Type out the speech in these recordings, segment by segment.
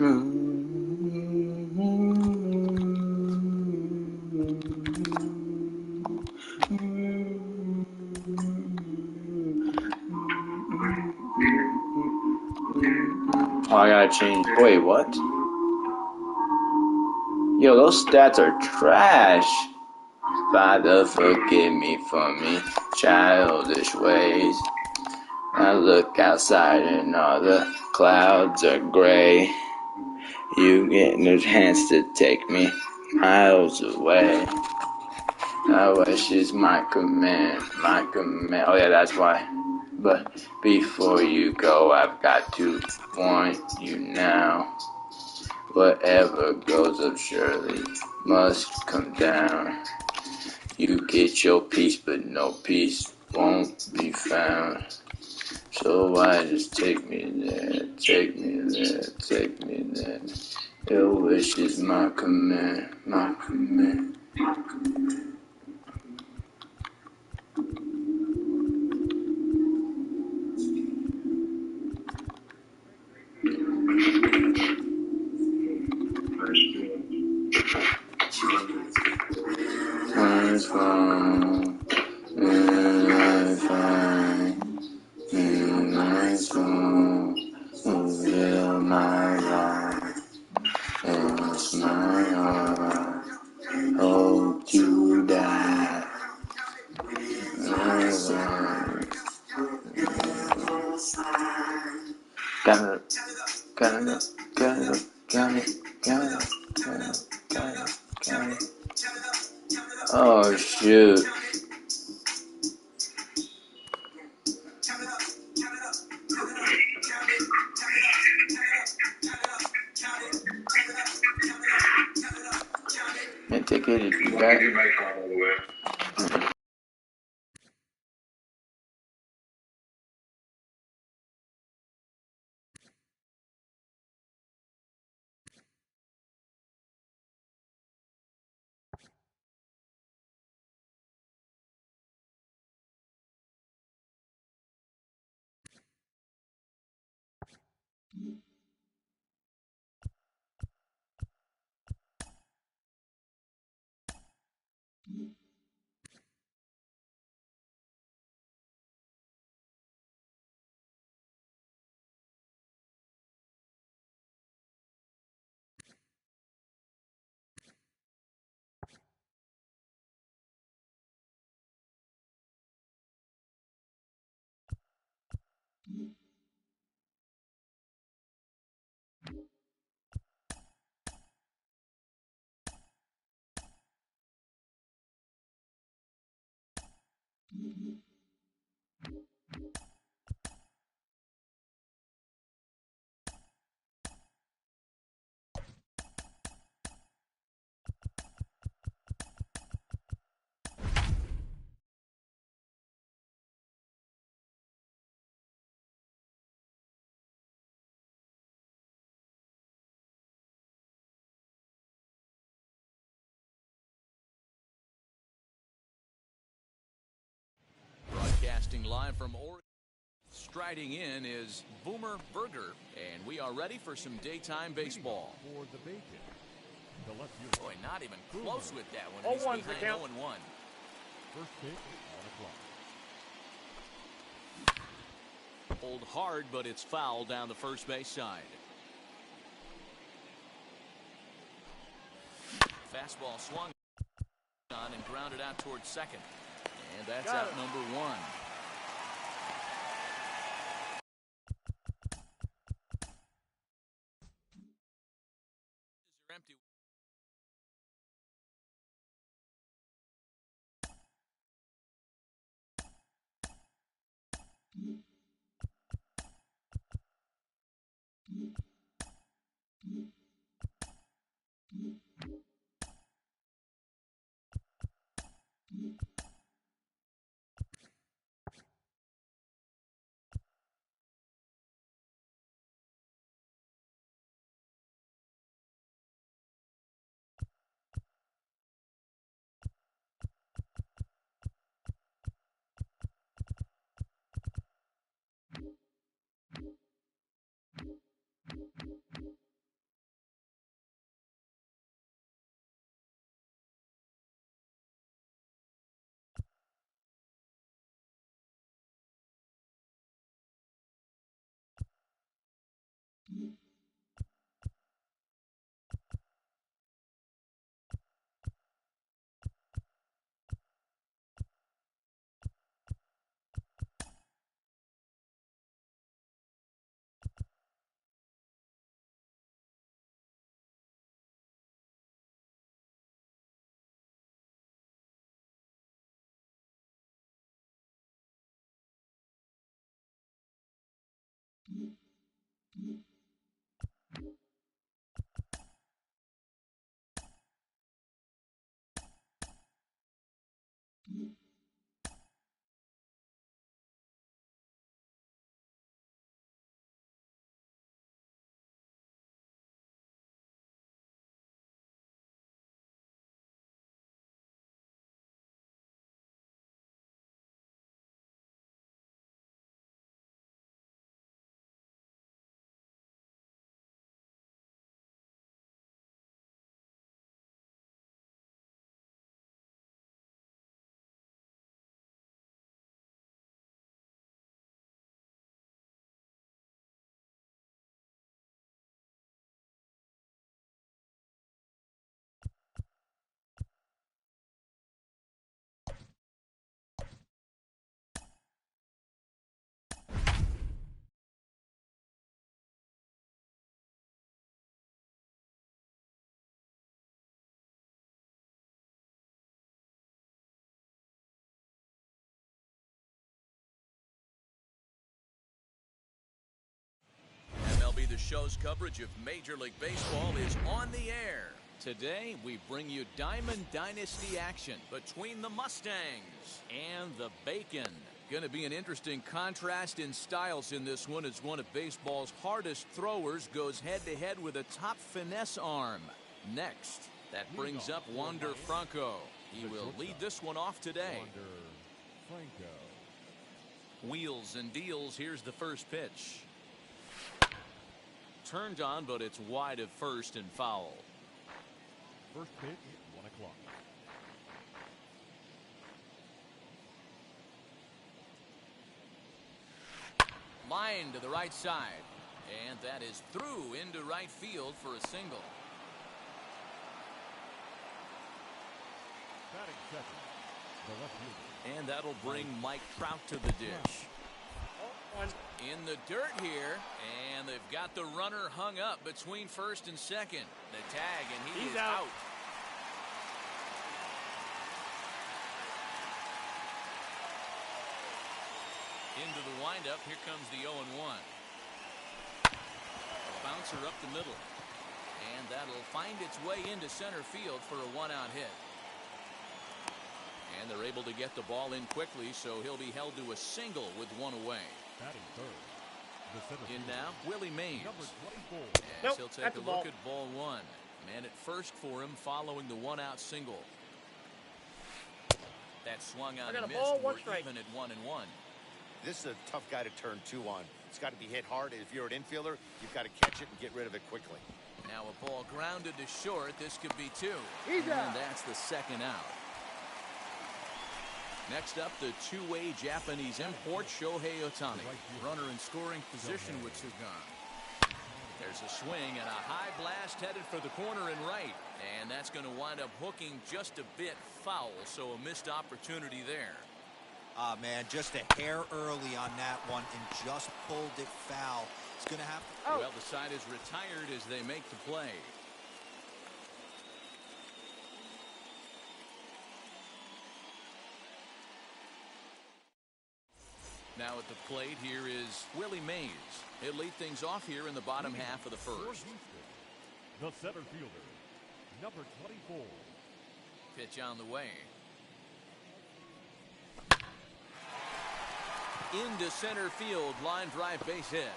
Oh, I gotta change. Wait, what? Yo, those stats are trash. Father, forgive me for me childish ways. I look outside and all the clouds are gray. You getting a chance to take me miles away. I wish is my command, my command. Oh yeah, that's why. But before you go, I've got to warn you now. Whatever goes up surely must come down. You get your peace, but no peace won't be found. So why just take me there, take me there, take me there. Your wish is my command, my command. What's wrong? I find in my soul, fulfill my life, and it's my heart. Hope to die. Got it, got it, got it, got it, got it, got it, got it, got it. Oh shoot. Man, take it back. Broadcasting live from Oregon. Striding in is Boomer Burger, and we are ready for some daytime baseball. For the bacon. The left field. Boy, not even close with that one. He's behind 0-1. First pitch on the clock. Pulled hard, but it's foul down the first base side. Fastball swung on and grounded out towards second. And that's out number one. Empty. MLB The Show's coverage of Major League Baseball is on the air. Today, we bring you Diamond Dynasty action between the Mustangs and the Bacon. Going to be an interesting contrast in styles in this one as one of baseball's hardest throwers goes head-to-head with a top finesse arm. Next, that brings up Wander Franco. He will lead this one off today. Wheels and deals. Here's the first pitch. Turned on, but it's wide of first and foul. First pitch, 1 o'clock. Line to the right side. And that is through into right field for a single. Batting second, the left fielder. And that'll bring Mike Trout to the dish. In the dirt here, and they've got the runner hung up between first and second. The tag, and he's out. Into the windup, here comes the 0-1. A bouncer up the middle, and that'll find its way into center field for a one-out hit. And they're able to get the ball in quickly, so he'll be held to a single with one away. Batting third, in now, Willie Mays. number 24. As he'll take a look at ball one. Man at first for him following the one-out single. That swung on and missed. We're even at 1-1. This is a tough guy to turn two on. It's got to be hit hard. If you're an infielder, you've got to catch it and get rid of it quickly. Now a ball grounded to short. This could be two. He's and out. That's the second out. Next up, the two-way Japanese import Shohei Ohtani. Runner in scoring position with two gone. There's a swing and a high blast headed for the corner and right. And that's going to wind up hooking just a bit foul, so a missed opportunity there. Man, just a hair early on that one and just pulled it foul. It's going to have to... Well, the side is retired as they make the play. Now at the plate here is Willie Mays. He'll lead things off here in the bottom half of the first. The center fielder, number 24. Pitch on the way. Into center field, line drive base hit.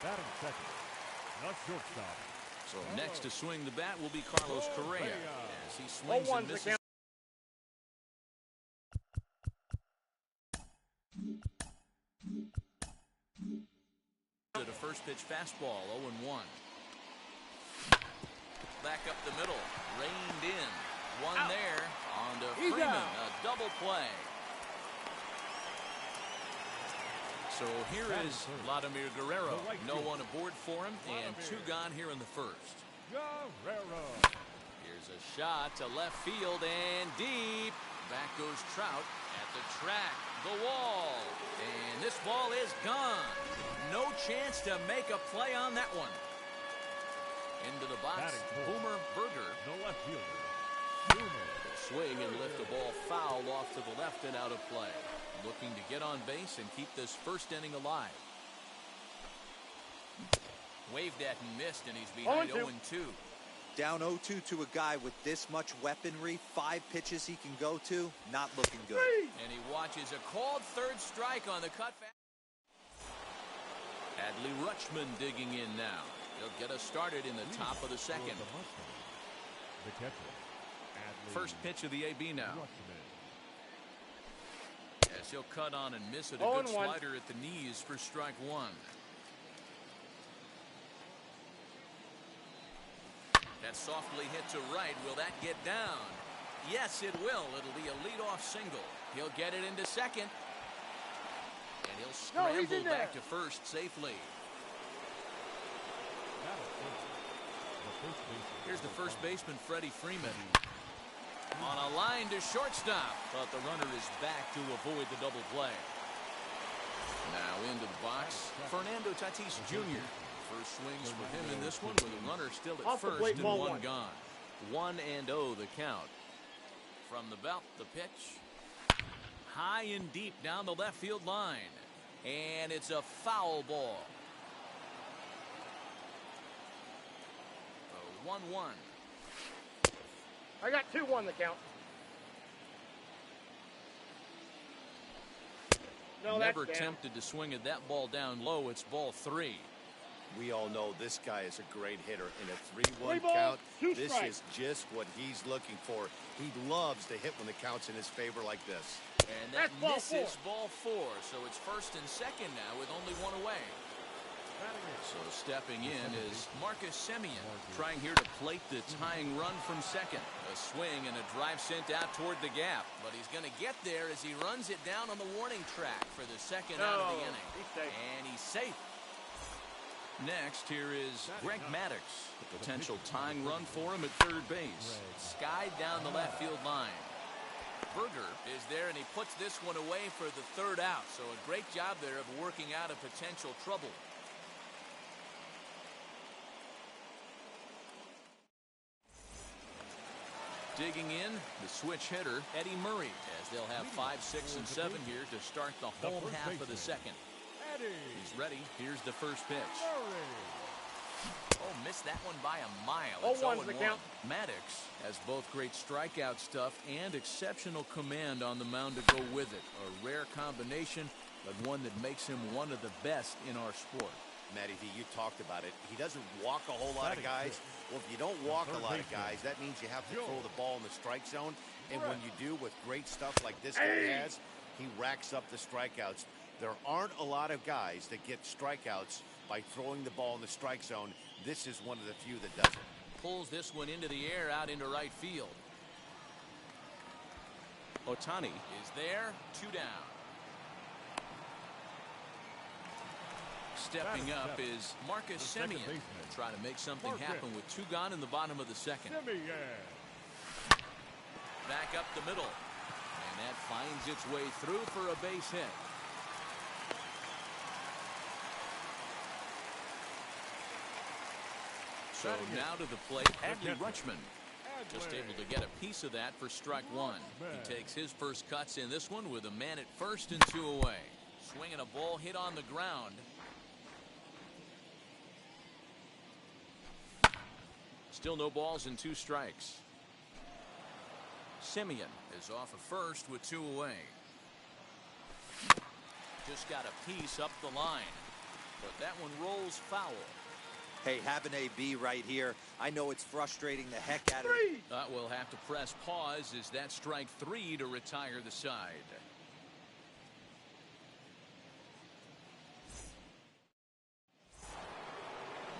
Batting second, the shortstop. So next to swing the bat will be Carlos Correa as he swings and misses. To the first pitch fastball, 0-1. Back up the middle, reined in. One there on to Freeman, a double play. So here is Vladimir Guerrero. No one aboard for him, and two gone here in the first. Guerrero. Here's a shot to left field and deep. Back goes Trout at the track, the wall, and this ball is gone. No chance to make a play on that one. Into the box, Batting fourth. Boomer Berger. The left fielder, Boomer. Swing and lift the ball foul off to the left and out of play. Looking to get on base and keep this first inning alive. Waved at and missed, and he's behind 0-2. Down 0-2 to a guy with this much weaponry, 5 pitches he can go to, not looking good. And he watches a called third strike on the cut. Adley Rutschman digging in now. He'll get us started in the top of the second. For the Mustangs, the catcher, Adley First pitch of the AB now. Rutschman. As he'll cut on and miss it. A 0-1. good slider at the knees for strike one. That softly hit to right. Will that get down? Yes, it will. It'll be a leadoff single. He'll get it into second. And he'll scramble back to first safely. Batting first. The first baseman. Here's the first baseman, Freddie Freeman. On a line to shortstop. But the runner is back to avoid the double play. Now into the box, Fernando Tatis Jr. First swings for him in this one with the runner still at first and one gone. 1-0 the count. From the belt, the pitch. High and deep down the left field line. And it's a foul ball. 1-1. I got 2-1 the count. No, Never that's down. tempted to swing at that ball down low. It's ball 3. We all know this guy is a great hitter. In a 3-1 3 balls, count, 2 this strikes. is just what he's looking for. He loves to hit when the count's in his favor like this. And that That's ball misses ball 4. So it's first and second now with only one away. Batting in. So stepping in is Marcus Semien, trying here to plate the tying run from second. A swing and a drive sent out toward the gap. But he's going to get there as he runs it down on the warning track for the second out of the inning. He's safe. And he's safe. Next, here is Greg Maddux. The potential tying run for him at third base. Skied down the left field line. Berger is there, and he puts this one away for the third out. So a great job there of working out a potential trouble. Digging in, the switch hitter, Eddie Murray, as they'll have 5, 6, and 7 here to start the home half of the second. Eddie He's ready. Here's the first pitch. Murray. Oh, missed that one by a mile. It's 0-1's the 0-1. count. Maddux has both great strikeout stuff and exceptional command on the mound to go with it. A rare combination, but one that makes him one of the best in our sport. Matty V, you talked about it. He doesn't walk a whole lot of guys. Well, if you don't walk a lot of guys, that means you have to throw the ball in the strike zone. And when you do with great stuff like this guy has, he racks up the strikeouts. There aren't a lot of guys that get strikeouts by throwing the ball in the strike zone. This is one of the few that does it. Pulls this one into the air out into right field. Ohtani is there, 2 down. Stepping up is Marcus The second Semien. baseman. Trying to make something Marcus. happen with 2 gone in the bottom of the second. Semien. Back up the middle. And that finds its way through for a base hit. So now to the plate, Adley Rutschman. Just able to get a piece of that for strike 1. He takes his first cuts in this one with a man at first and 2 away. Swinging a ball hit on the ground. Still no balls and 2 strikes. Semien is off of first with 2 away. Just got a piece up the line. But that one rolls foul. Hey, have an AB right here. I know it's frustrating the heck out of it. We'll have to press pause as that strike 3 to retire the side.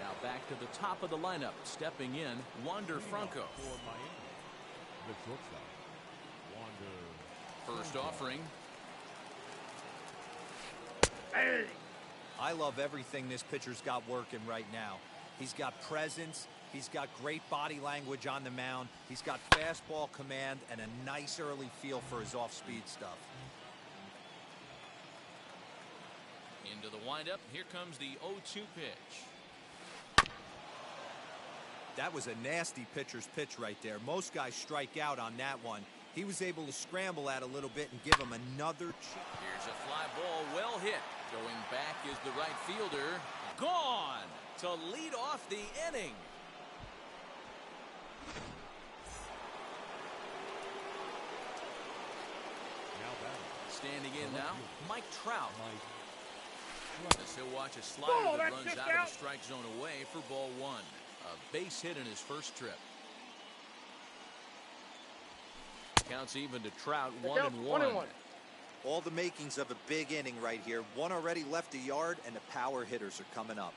Now back to the top of the lineup. Stepping in, Wander Franco. For Miami, the shortstop, Wander. First offering. I love everything this pitcher's got working right now. He's got presence. He's got great body language on the mound. He's got fastball command and a nice early feel for his off-speed stuff. Into the windup. Here comes the 0-2 pitch. That was a nasty pitcher's pitch right there. Most guys strike out on that one. He was able to scramble at a little bit and give him another chance. Here's a fly ball, well hit. Going back is the right fielder. Gone to lead off the inning. Standing in now, Mike Trout. As he'll watch a slider that runs out of the strike zone away for ball one. A base hit in his first trip. Counts even to Trout, 1-1. All the makings of a big inning right here. One already left the yard, and the power hitters are coming up.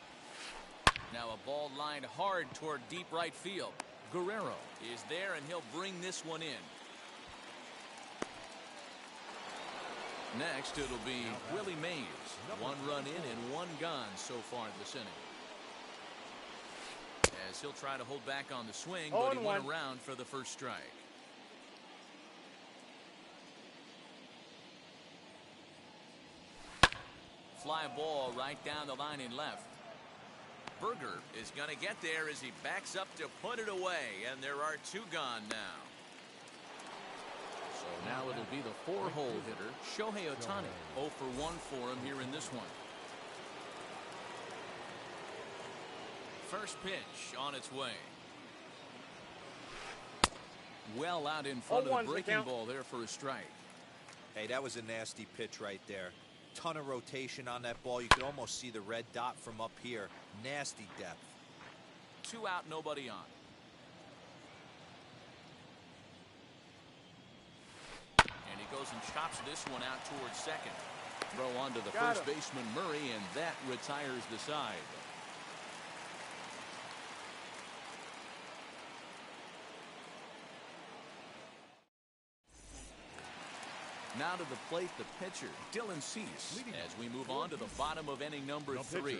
Now a ball lined hard toward deep right field. Guerrero is there, and he'll bring this one in. Next, it'll be Willie Mays. 1 run in and 1 gone so far this inning. As he'll try to hold back on the swing, but he went around for the first strike. Fly ball right down the line in left. Berger is going to get there as he backs up to put it away, and there are 2 gone now. So now it'll be the 4-hole hitter, Shohei Ohtani. 0 for 1 for him here in this one. First pitch on its way. Well out in front of the breaking ball there for a strike. Hey, that was a nasty pitch right there. Ton of rotation on that ball. You could almost see the red dot from up here. Nasty depth. 2 out, nobody on. And he goes and chops this one out towards second. Throw on to the first baseman Murray, and that retires the side. Now to the plate, the pitcher, Dylan Cease, as we move on to the bottom of inning number 3.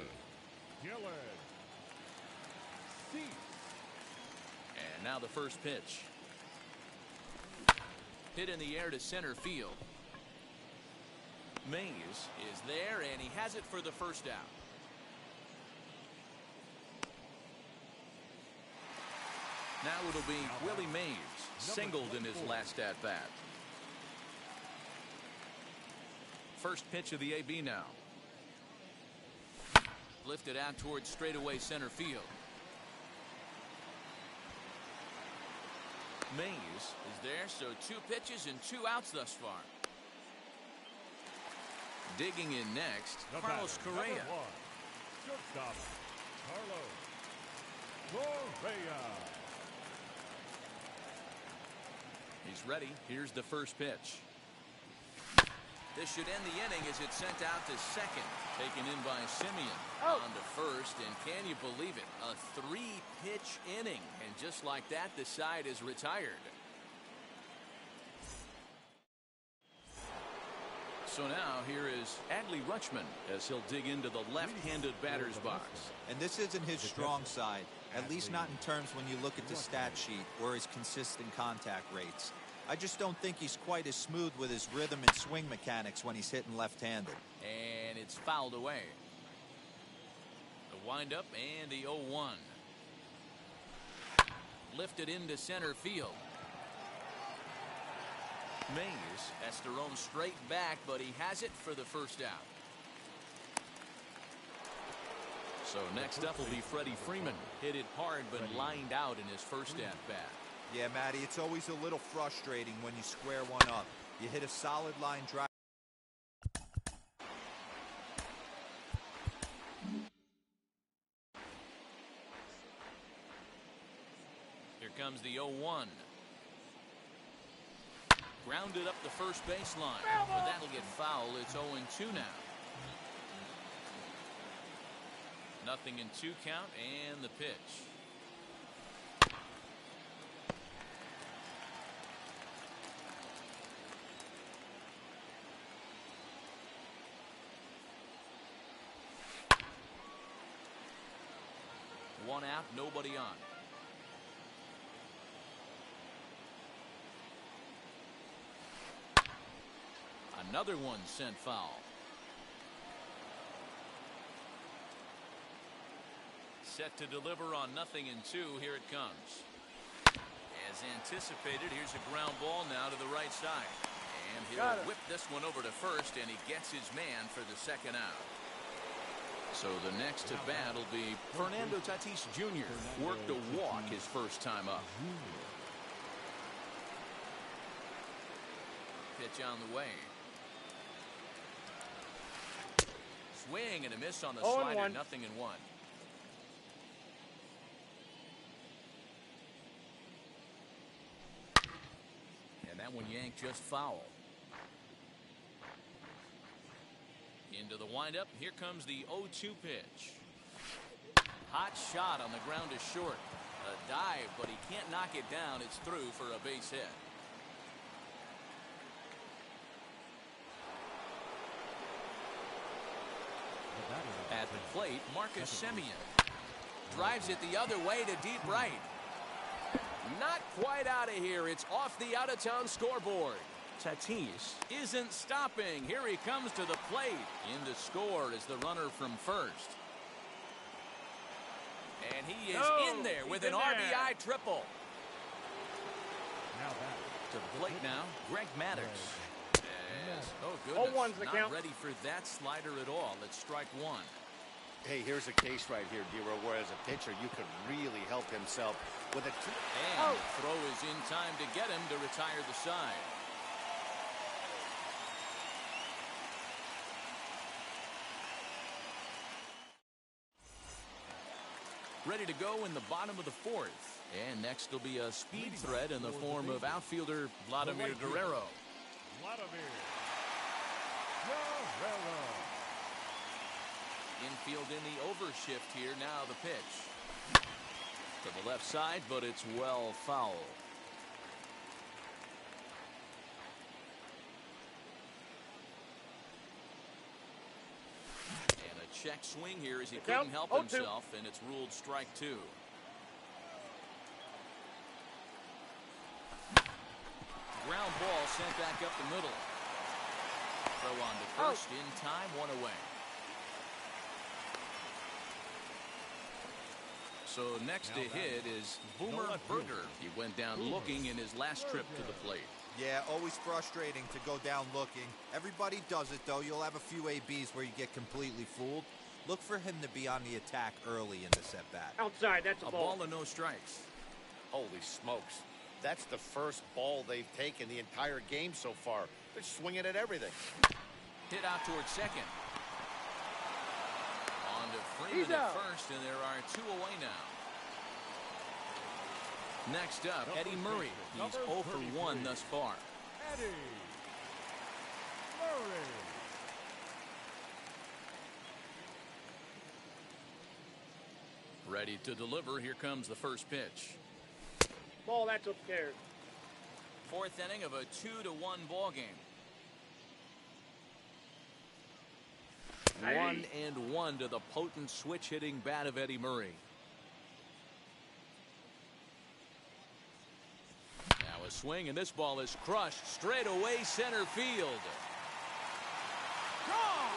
And now the first pitch. Hit in the air to center field. Mays is there, and he has it for the first out. Now it'll be Willie Mays, singled in his last at-bat. First pitch of the AB now. Lifted out towards straightaway center field. Mays is there, so 2 pitches and 2 outs thus far. Digging in next, Carlos Correa. Shortstop, Carlos Correa. He's ready. Here's the first pitch. This should end the inning as it's sent out to second. Taken in by Simeon. On to first, and can you believe it? A 3-pitch inning. And just like that, the side is retired. So now here is Adley Rutschman as he'll dig into the left-handed batter's box. And this isn't his strong side, at least not in terms when you look at the stat sheet or his consistent contact rates. I just don't think he's quite as smooth with his rhythm and swing mechanics when he's hitting left-handed. And it's fouled away. The windup and the 0-1. Lifted into center field. Mays has to roam straight back, but he has it for the first out. So next up will be Freddie Freeman. Hit it hard, but lined out in his first at-bat. Yeah, Matty, it's always a little frustrating when you square one up. You hit a solid line drive. Here comes the 0-1. Grounded up the first baseline, but that'll get foul. It's 0-2 now. Nothing in 2 count, and the pitch. One out, nobody on. Another one sent foul. Set to deliver on 0-2. Here it comes. As anticipated, here's a ground ball now to the right side. And he'll whip this one over to first, and he gets his man for the second out. So the next to bat will be Fernando Tatis Jr. Worked a walk his first time up. Pitch on the way. Swing and a miss on the slider. 0-1. And that one yanked just foul. Into the windup. Here comes the 0-2 pitch. Hot shot on the ground is short. A dive, but he can't knock it down. It's through for a base hit. At the plate, Marcus Semien drives it the other way to deep right. Not quite out of here. It's off the out-of-town scoreboard. Tatis isn't stopping. Here he comes to the plate. In to score is the runner from first. And he is in there with an RBI triple. To the plate now, Greg Maddux. Oh, goodness. Not ready for that slider at all. It's strike one. Hey, here's a case right here, Dero, where as a pitcher, you could really help himself with a... And the throw is in time to get him to retire the side. Ready to go in the bottom of the fourth. And next will be a speed threat in the form of outfielder Vladimir Guerrero. Infield in the overshift here. Now the pitch. To the left side, but it's well foul. And a check swing here as he couldn't help himself, and it's ruled strike two. Ground ball sent back up the middle. Throw on to first in time, one away. So next to hit is Boomer Berger. He went down looking in his last trip to the plate. Yeah, always frustrating to go down looking. Everybody does it, though. You'll have a few ABs where you get completely fooled. Look for him to be on the attack early in the at-bat. Outside, that's a ball. A ball and no strikes. Holy smokes. That's the first ball they've taken the entire game so far. They're swinging at everything. Hit out towards second. On to Freeman at first, and there are two away now. Next up, Eddie Murray. He's 0 for 1 thus far. Eddie Murray. Ready to deliver. Here comes the first pitch. Ball, that's upstairs. Fourth inning of a 2-1 ball game. 1-1 to the potent switch-hitting bat of Eddie Murray. Now a swing, and this ball is crushed straight away center field. Gone!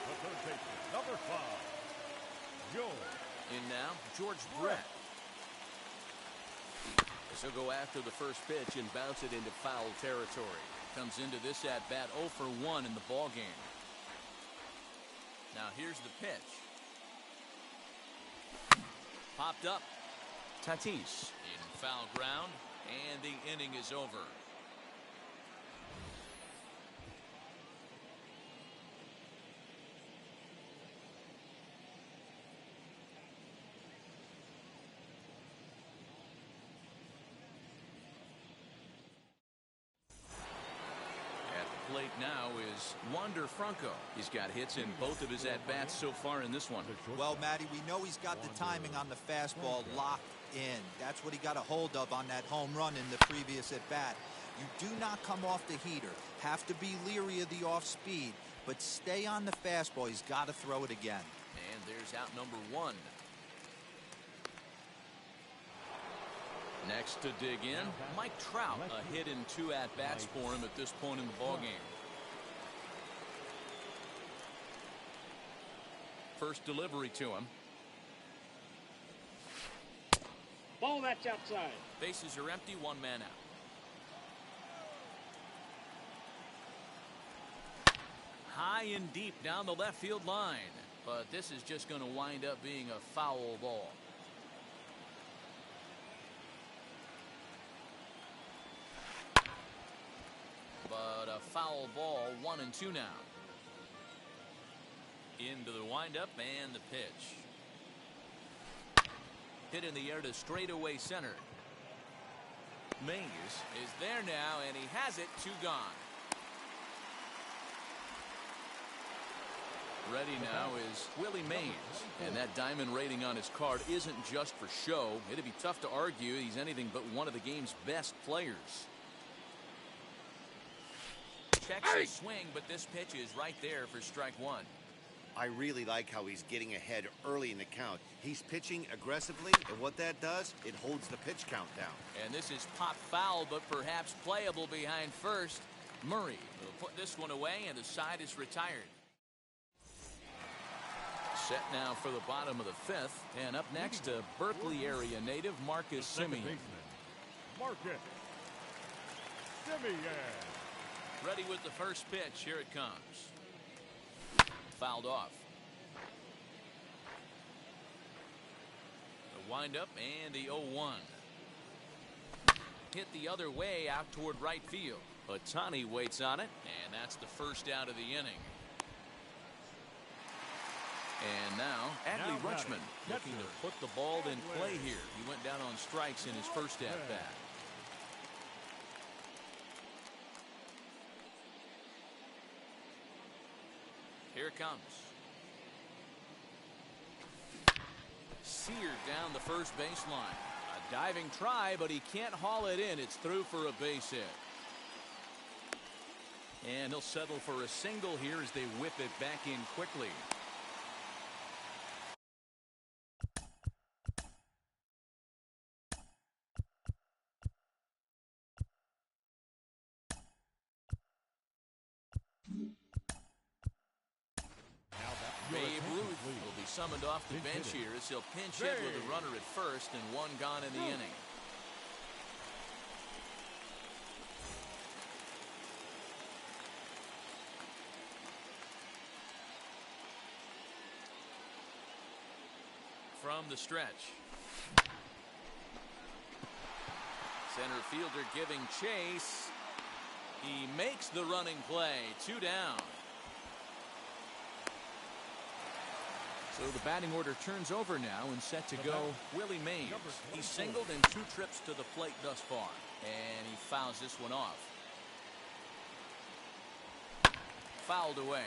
The third baseman, number 5, Joe. In now, George Brett. This will go after the first pitch and bounce it into foul territory. Comes into this at-bat 0 for 1 in the ball game. Now here's the pitch. Popped up. Tatis in foul ground, and the inning is over. Plate now is Wander Franco. He's got hits in both of his at-bats so far in this one. Well, Matty, we know he's got the timing on the fastball locked in. That's what he got a hold of on that home run in the previous at-bat. You do not come off the heater. Have to be leery of the off-speed, but stay on the fastball. He's got to throw it again. And there's out number 1. Next to dig in, Mike Trout. A hit and 2 at-bats for him at this point in the ballgame. First delivery to him. Ball that's outside. Bases are empty, 1 man out. High and deep down the left field line. But this is just going to wind up being a foul ball. But a foul ball, 1 and 2 now. Into the windup and the pitch. Hit in the air to straightaway center. Mays is there now, and he has it. 2 gone. Ready now is Willie Mays, and that diamond rating on his card isn't just for show. It'd be tough to argue he's anything but one of the game's best players. Checks his swing, but this pitch is right there for strike 1. I really like how he's getting ahead early in the count. He's pitching aggressively, and what that does, it holds the pitch count down. And this is pop foul, but perhaps playable behind first. Murray will put this one away, and the side is retired. Set now for the bottom of the 5th, and up next to Berkeley area native Marcus Semien. Marcus Semien. Ready with the first pitch. Here it comes. Fouled off. The windup and the 0-1. Hit the other way out toward right field. Ohtani waits on it, and that's the first out of the inning. And now, Adley Rutschman looking to put the ball in play here. He went down on strikes in his first at-bat. Here it comes. Seared down the first baseline. A diving try, but he can't haul it in. It's through for a base hit. And he'll settle for a single here as they whip it back in quickly. Babe Ruth will be summoned off the bench here as he'll pinch hit with a runner at first and 1 gone in the inning. From the stretch. Center fielder giving chase. He makes the running play. 2 down. So the batting order turns over now and set to go Willie Mays. He's singled in 2 trips to the plate thus far. And he fouls this one off. Fouled away.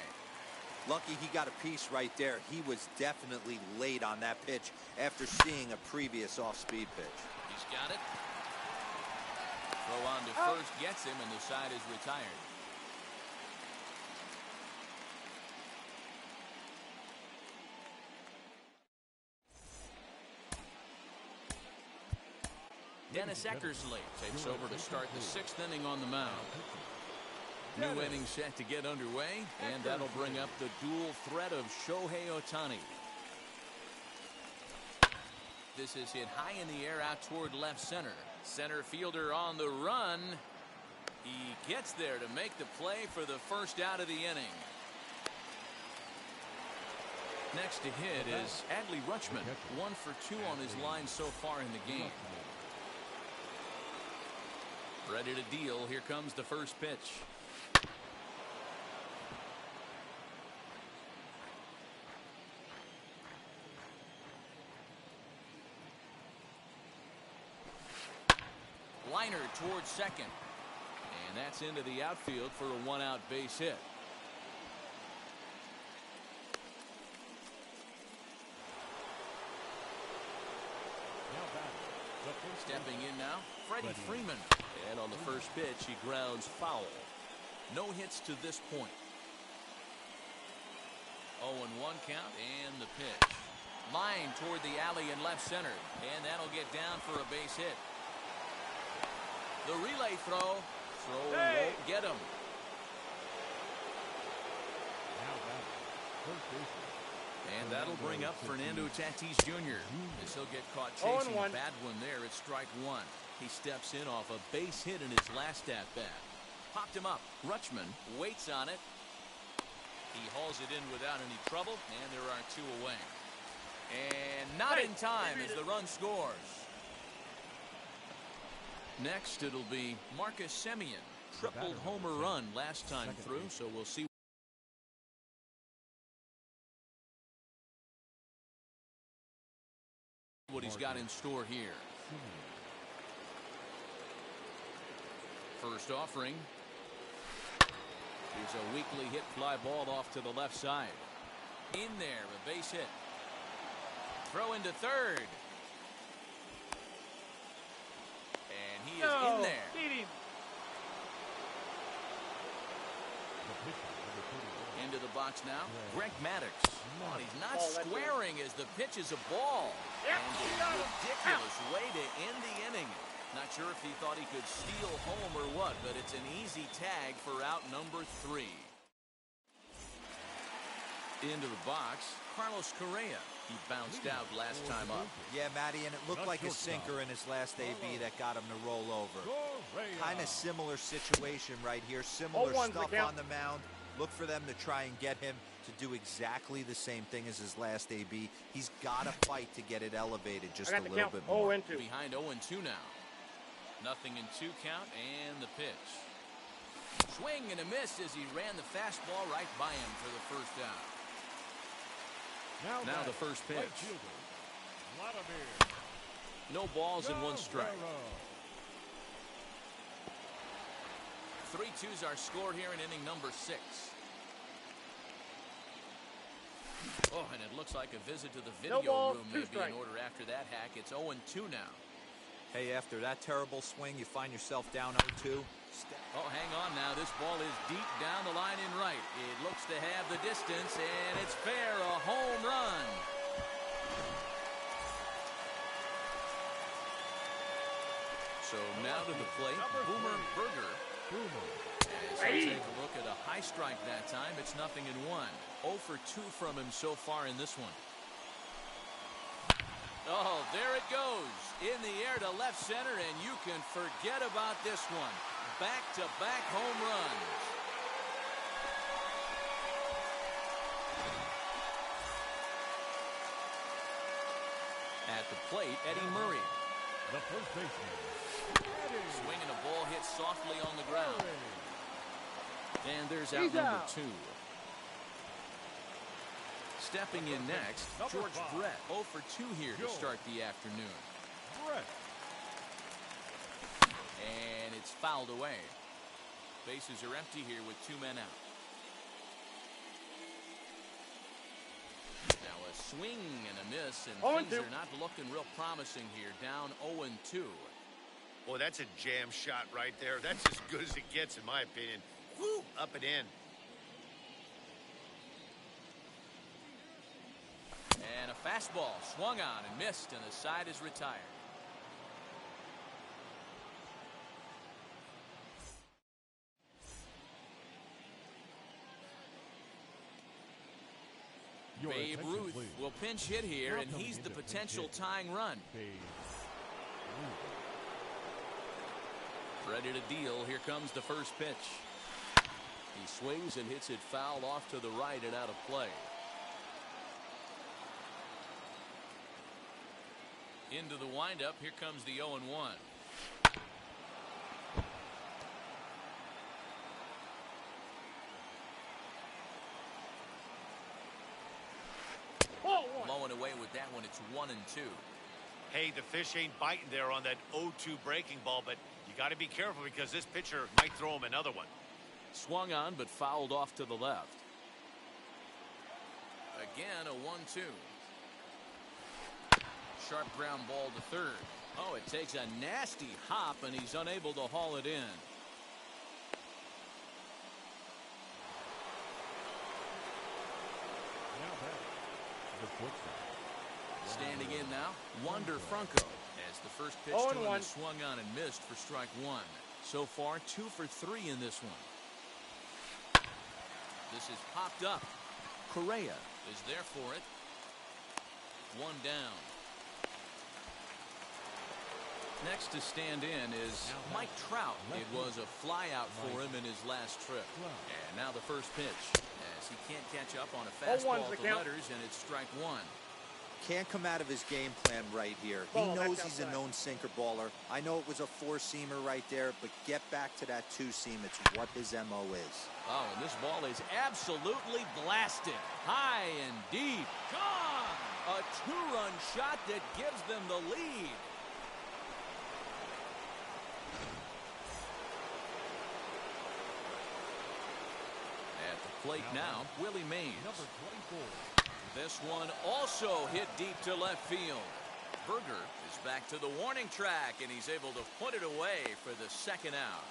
Lucky he got a piece right there. He was definitely late on that pitch after seeing a previous off-speed pitch. He's got it. Throw on to first gets him, and the side is retired. Dennis Eckersley takes over to start the 6th inning on the mound. New inning set to get underway, and that'll bring up the dual threat of Shohei Ohtani. This is hit high in the air out toward left center. Center fielder on the run. He gets there to make the play for the first out of the inning. Next to hit is Adley Rutschman. 1 for 2 on his line so far in the game. Ready to deal. Here comes the first pitch. Liner towards second. And that's into the outfield for a 1-out base hit. Stepping in now, Freddie Freeman. And on the first pitch, he grounds foul. No hits to this point. 0-1 count and the pitch. Line toward the alley in left center. And that'll get down for a base hit. The relay throw. Won't get him. Now batting, first baseman. And that'll bring up Fernando Tatis Jr. As he'll get caught 0-1. chasing a bad one there. It's strike one. He steps in off a base hit in his last at-bat. Popped him up. Rutschman waits on it. He hauls it in without any trouble, and there are two away. And not in time as the run scores. Next, it'll be Marcus Semien. Tripled homer run last time through, so we'll see what he's got in store here. First offering. Here's a weakly hit fly ball off to the left side. In there, a base hit. Throw into third. And he is in there. Beat him. Into the box now. Greg Maddux. Oh, he's not squaring as the pitch is a ball. Yep, And a ridiculous way to end the inning. Not sure if he thought he could steal home or what, but it's an easy tag for out number 3. Into the box, Carlos Correa. He bounced out last time up. Yeah, Matty, and it looked like a sinker in his last AB that got him to roll over. Kind of similar situation right here. Similar stuff on the mound. Look for them to try and get him to do exactly the same thing as his last AB. He's got to fight to get it elevated just a little bit more. 0-2. Behind 0-2 now. Nothing in 2 count, and the pitch. Swing and a miss as he ran the fastball right by him for the first out. Now the first pitch. No balls and 1 strike. 3-2's our score here in inning number 6. Oh, and it looks like a visit to the video room may be in order after that hack. It's 0-2 now. Hey, after that terrible swing, you find yourself down 0-2. Oh, hang on now. This ball is deep down the line in right. It looks to have the distance, and it's fair, a home run. So now to the plate, Boomer Berger. As he'll take a look at a high strike that time. It's 0-1. 0 for 2 from him so far in this one. Oh, there it goes. In the air to left center, and you can forget about this one. Back-to-back home runs. At the plate, Eddie Murray. The first baseman. Swinging a ball hit softly on the ground. And there's out number 2. Stepping in next, George Brett. 0 for 2 here to start the afternoon. And it's fouled away. Bases are empty here with 2 men out. Now a swing and a miss, and things are not looking real promising here. Down 0-2. Boy, that's a jam shot right there. That's as good as it gets, in my opinion. Woo, up and in. And a fastball swung on and missed, and the side is retired. Babe Ruth will pinch hit here, and he's the potential tying run. Ready to deal. Here comes the first pitch. He swings and hits it foul off to the right and out of play. Into the windup. Here comes the 0-1. Blowing away with that one. It's 1-2. Hey, the fish ain't biting there on that 0-2 breaking ball, but you got to be careful because this pitcher might throw him another one. Swung on, but fouled off to the left. Again, a 1-2. Sharp ground ball to third. Oh, it takes a nasty hop, and he's unable to haul it in. Standing in now, Wander Franco. As the first pitch Oh, to and him one. is swung on and missed for strike one. So far, 2 for 3 in this one. This is popped up. Correa is there for it. One down. Next to stand in is Mike Trout. It was a flyout for him in his last trip. And now the first pitch, as he can't catch up on a fastball to letters, and it's strike one. Can't come out of his game plan right here. He knows he's a known sinker baller. I know it was a four-seamer right there, but get back to that two-seam. It's what his MO is. Oh, and this ball is absolutely blasted. High and deep. Gone! A two-run shot that gives them the lead. At the plate now, Willie Mays. Number 24. This one also hit deep to left field. Berger is back to the warning track, and he's able to put it away for the second out.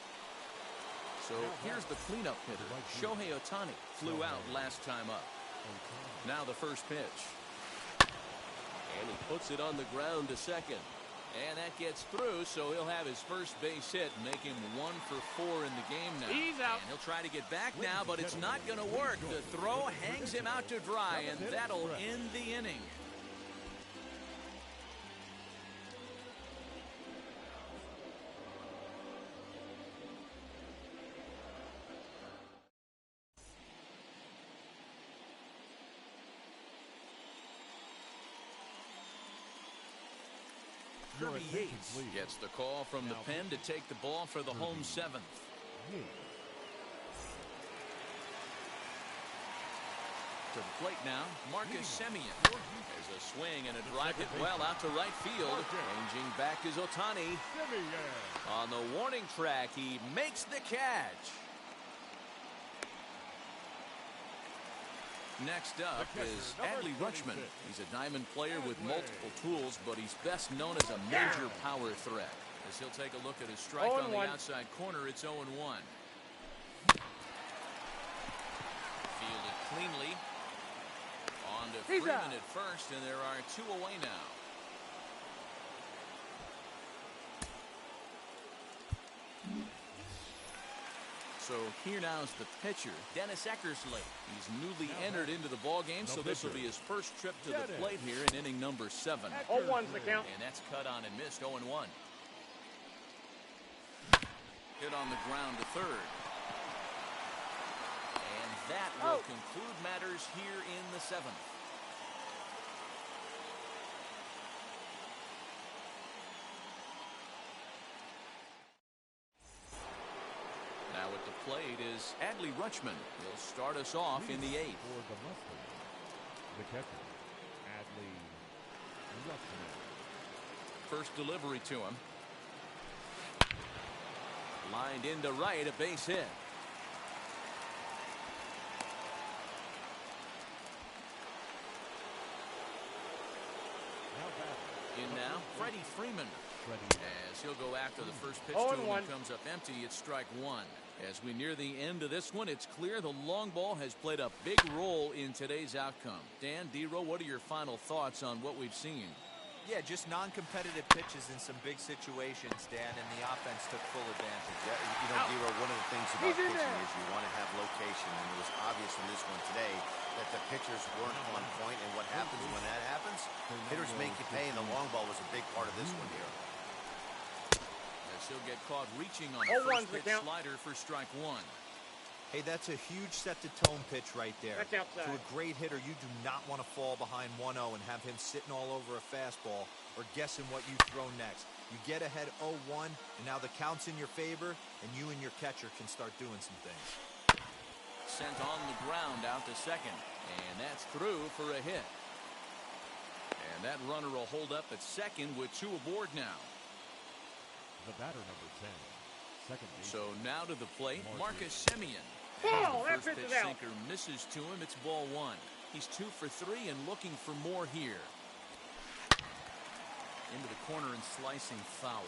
So here's the cleanup hitter. Shohei Ohtani flew out last time up. Now the first pitch. And he puts it on the ground to second. And that gets through, so he'll have his first base hit, make him 1 for 4 in the game now. He's out. And he'll try to get back now, but it's not going to work. The throw hangs him out to dry, and that'll end the inning. Kirby Yates gets the call from the pen to take the ball for the home seventh. To the plate now, Marcus Semien. There's a swing and a drive hit well out to right field. Ranging back is Ohtani. On the warning track, he makes the catch. Next up is Adley Rutschman. He's a diamond player with multiple tools, but he's best known as a major power threat. As he'll take a look at his strike on the outside corner, it's 0-1. Fielded cleanly. On to Freeman at first, and there are 2 away now. So here now is the pitcher, Dennis Eckersley. He's newly entered into the ballgame, so this will be his first trip to the plate here in inning number 7. 0-1's the count. And that's cut on and missed, 0-1. Hit on the ground to third. And that will conclude matters here in the 7th. Now at the plate is Adley Rutschman. He'll start us off in the 8th. For the Mustangs, the catcher, Adley Rutschman. First delivery to him. Lined into right, a base hit. In now, Freddie Freeman. As he'll go after the first pitch to him and comes up empty, it's strike one. As we near the end of this one, it's clear the long ball has played a big role in today's outcome. Dan, D-Row, what are your final thoughts on what we've seen? Yeah, just non-competitive pitches in some big situations, Dan, and the offense took full advantage. Yeah, you know, D-Row, one of the things about pitching is you want to have location, and it was obvious in this one today that the pitchers weren't on point, and what happens when that happens? Hitters make you pay, and the long ball was a big part of this one here. As he'll get caught reaching on the first pitch slider for strike one. Hey, that's a huge set-the-tone pitch right there. That's outside. To a great hitter, you do not want to fall behind 1-0 and have him sitting all over a fastball or guessing what you throw next. You get ahead 0-1, and now the count's in your favor, and you and your catcher can start doing some things. Sent on the ground out to second, and that's through for a hit. And that runner will hold up at second with 2 aboard now. The batter, number 10. Second base. So now to the plate, Marcus Semien. Ball, that First pitch pitch is out. sinker misses to him. It's ball 1. He's 2 for 3 and looking for more here. Into the corner and slicing foul.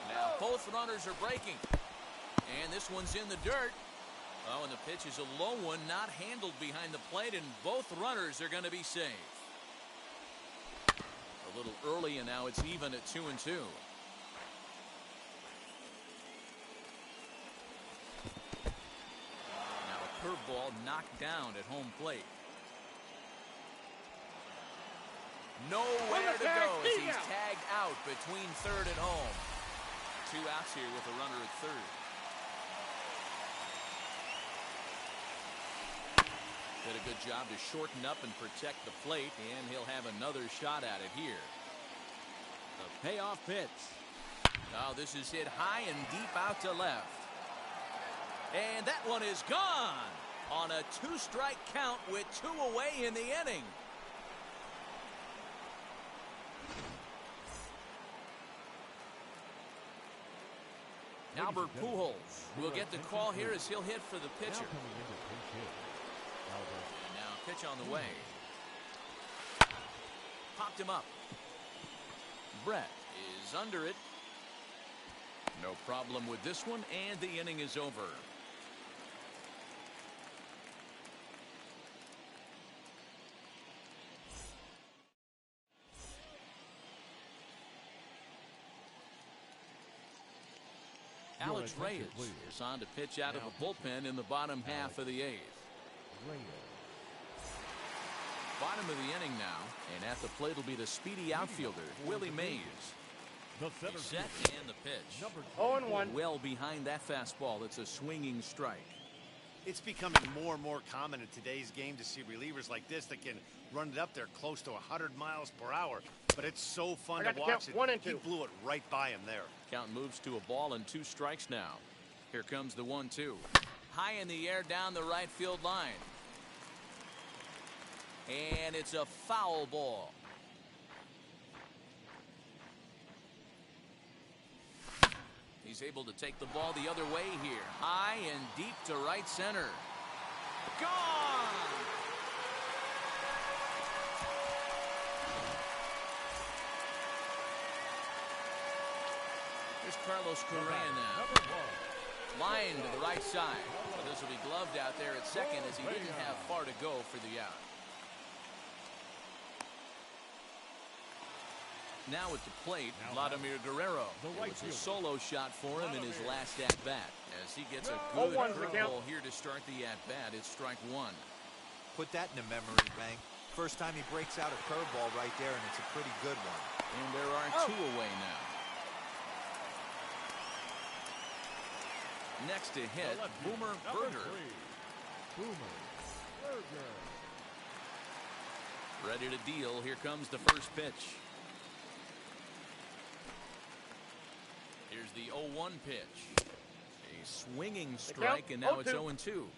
Now both runners are breaking. And this one's in the dirt. Oh, and the pitch is a low one, not handled behind the plate, and both runners are going to be safe. A little early, and now it's even at 2-2. Now a curveball knocked down at home plate. Nowhere to go as he's tagged out between third and home. 2 outs here with a runner at third. Did a good job to shorten up and protect the plate, and he'll have another shot at it here. The payoff pitch. Oh, this is hit high and deep out to left. And that one is gone on a 2-strike count with 2 away in the inning. Albert Pujols will get the call here as he'll hit for the pitcher. And now pitch on the way. Popped him up. Brett is under it. No problem with this one, and the inning is over. Alex Reyes is on to pitch out of the bullpen in the bottom half of the 8th. Bottom of the inning now, and at the plate will be the speedy outfielder, Willie Mays. He's set and the pitch. 0-1. Well behind that fastball. It's a swinging strike. It's becoming more and more common in today's game to see relievers like this that can run it up there close to 100 miles per hour. But it's so fun to watch it. 1 and 2. He blew it right by him there. Count moves to a ball and 2 strikes now. Here comes the 1-2. High in the air down the right field line. And it's a foul ball. He's able to take the ball the other way here. High and deep to right center. Gone! Here's Carlos Correa now. Line to the right side. But this will be gloved out there at second as he didn't have far to go for the out. Now at the plate, Vladimir Guerrero. It was a solo shot for him in his last at-bat. As he gets a good curveball here to start the at-bat, it's strike 1. Put that in the memory bank. First time he breaks out a curveball right there, and it's a pretty good one. And there are 2 away now. Next to hit, Boomer Berger. Ready to deal. Here comes the first pitch. Here's the 0-1 pitch. A swinging strike, and now it's 0-2.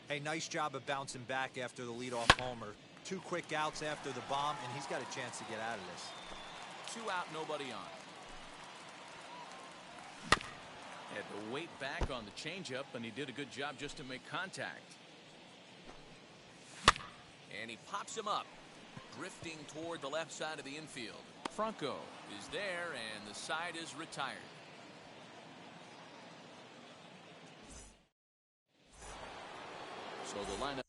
Hey, nice job of bouncing back after the leadoff homer. 2 quick outs after the bomb, and he's got a chance to get out of this. 2 out, nobody on. Had to wait back on the changeup, and he did a good job just to make contact. And he pops him up, drifting toward the left side of the infield. Franco is there, and the side is retired. So the lineup.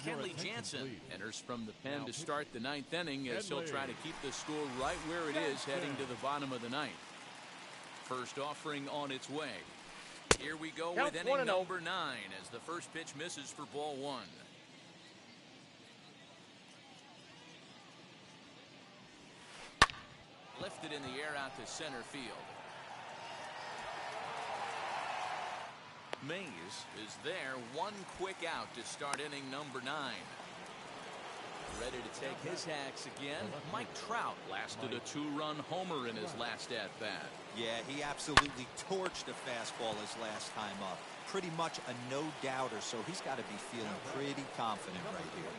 Kenley Jansen enters from the pen to start the 9th inning as he'll try to keep the score right where it is heading to the bottom of the 9th. First offering on its way. Here we go with inning number 9 as the first pitch misses for ball 1. Lifted in the air out to center field. Mays is there, 1 quick out to start inning number 9. Ready to take his hacks again. Mike Trout lasted a 2-run homer in his last at-bat. Yeah, he absolutely torched a fastball his last time up. Pretty much a no-doubter, so he's got to be feeling pretty confident right here.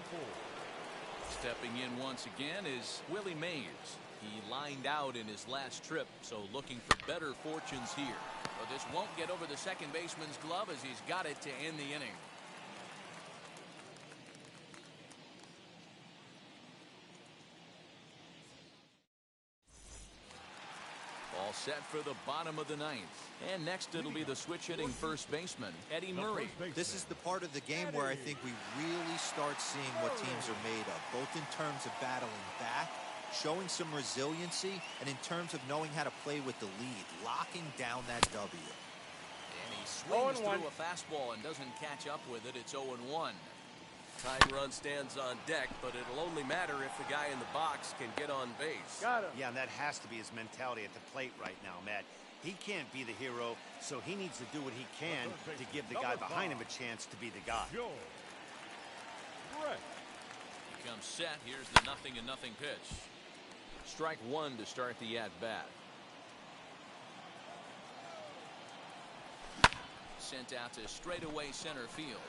Stepping in once again is Willie Mays. He lined out in his last trip, so looking for better fortunes here. But this won't get over the second baseman's glove as he's got it to end the inning. set for the bottom of the ninth. And next it'll be the switch-hitting first baseman, Eddie Murray. This is the part of the game where I think we really start seeing what teams are made of, both in terms of battling back, showing some resiliency, and in terms of knowing how to play with the lead, locking down that W. And he swings through a fastball and doesn't catch up with it. It's 0-1. Tying run stands on deck, but it'll only matter if the guy in the box can get on base. Got him. Yeah, and that has to be his mentality at the plate right now, Matt. He can't be the hero, so he needs to do what he can to give the guy behind him a chance to be the guy. Joe. Brett. He comes set. Here's the 0-0 pitch. Strike one to start the at-bat. Sent out to straightaway center field.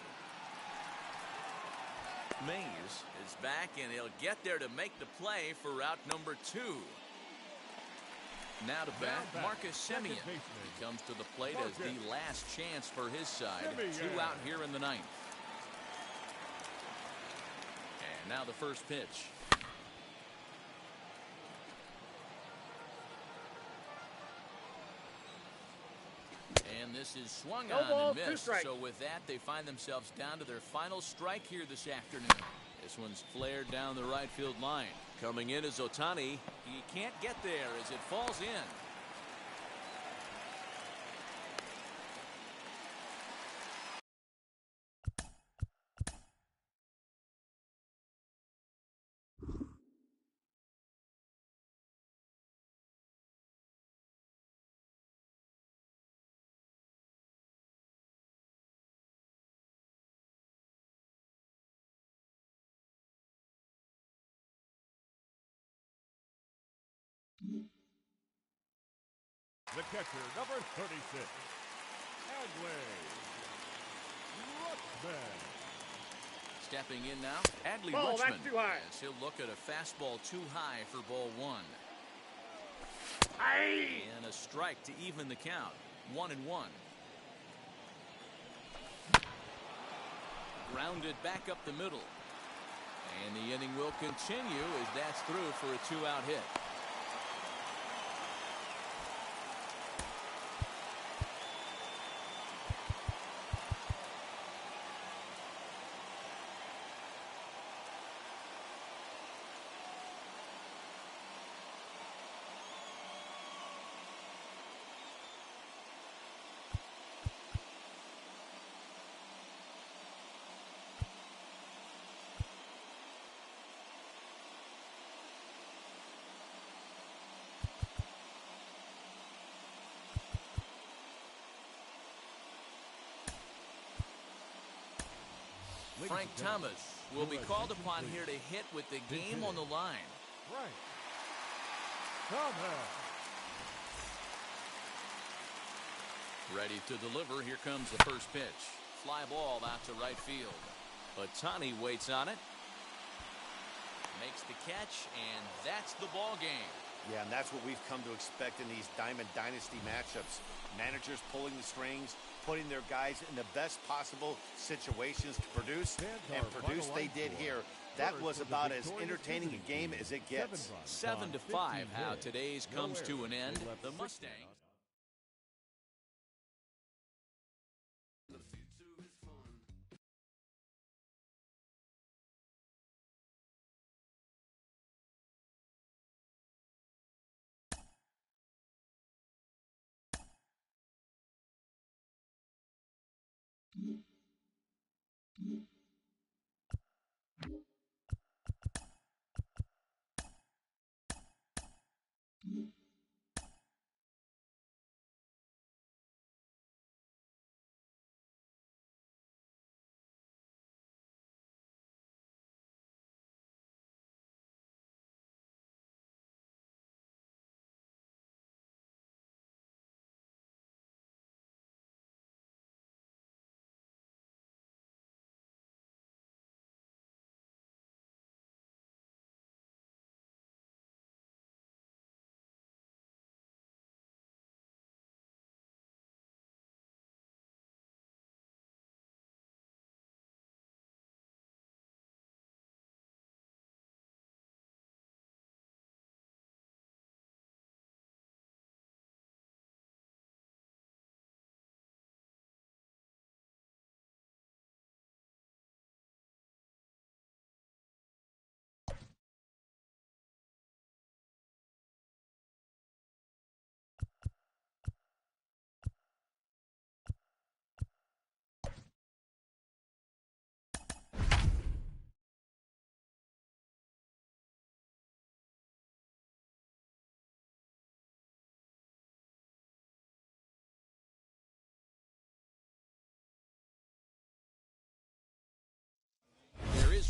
Mays is back, and he'll get there to make the play for route number 2. Now to bat, Marcus Semien. He comes to the plate as the last chance for his side. 2 out here in the ninth. And now the first pitch. And this is swung on and missed. So with that, they find themselves down to their final strike here this afternoon. This one's flared down the right field line. Coming in is Ohtani. He can't get there as it falls in. The catcher, number 36. Adley Rutschman. Stepping in now, Adley Ball, Rutschman. that's too high. As he'll look at a fastball too high for ball 1. Aye. And a strike to even the count. 1-1. Grounded back up the middle. And the inning will continue as that's through for a 2-out hit. Frank Thomas will be called upon here to hit with the game on the line. Frank Thomas. Ready to deliver. Here comes the first pitch. Fly ball out to right field. Ohtani waits on it. Makes the catch, and that's the ball game. Yeah, and that's what we've come to expect in these Diamond Dynasty matchups. Managers pulling the strings, putting their guys in the best possible situations to produce, and produce they did here. That was about as entertaining a game as it gets. 7-5, how today's comes to an end. The Mustangs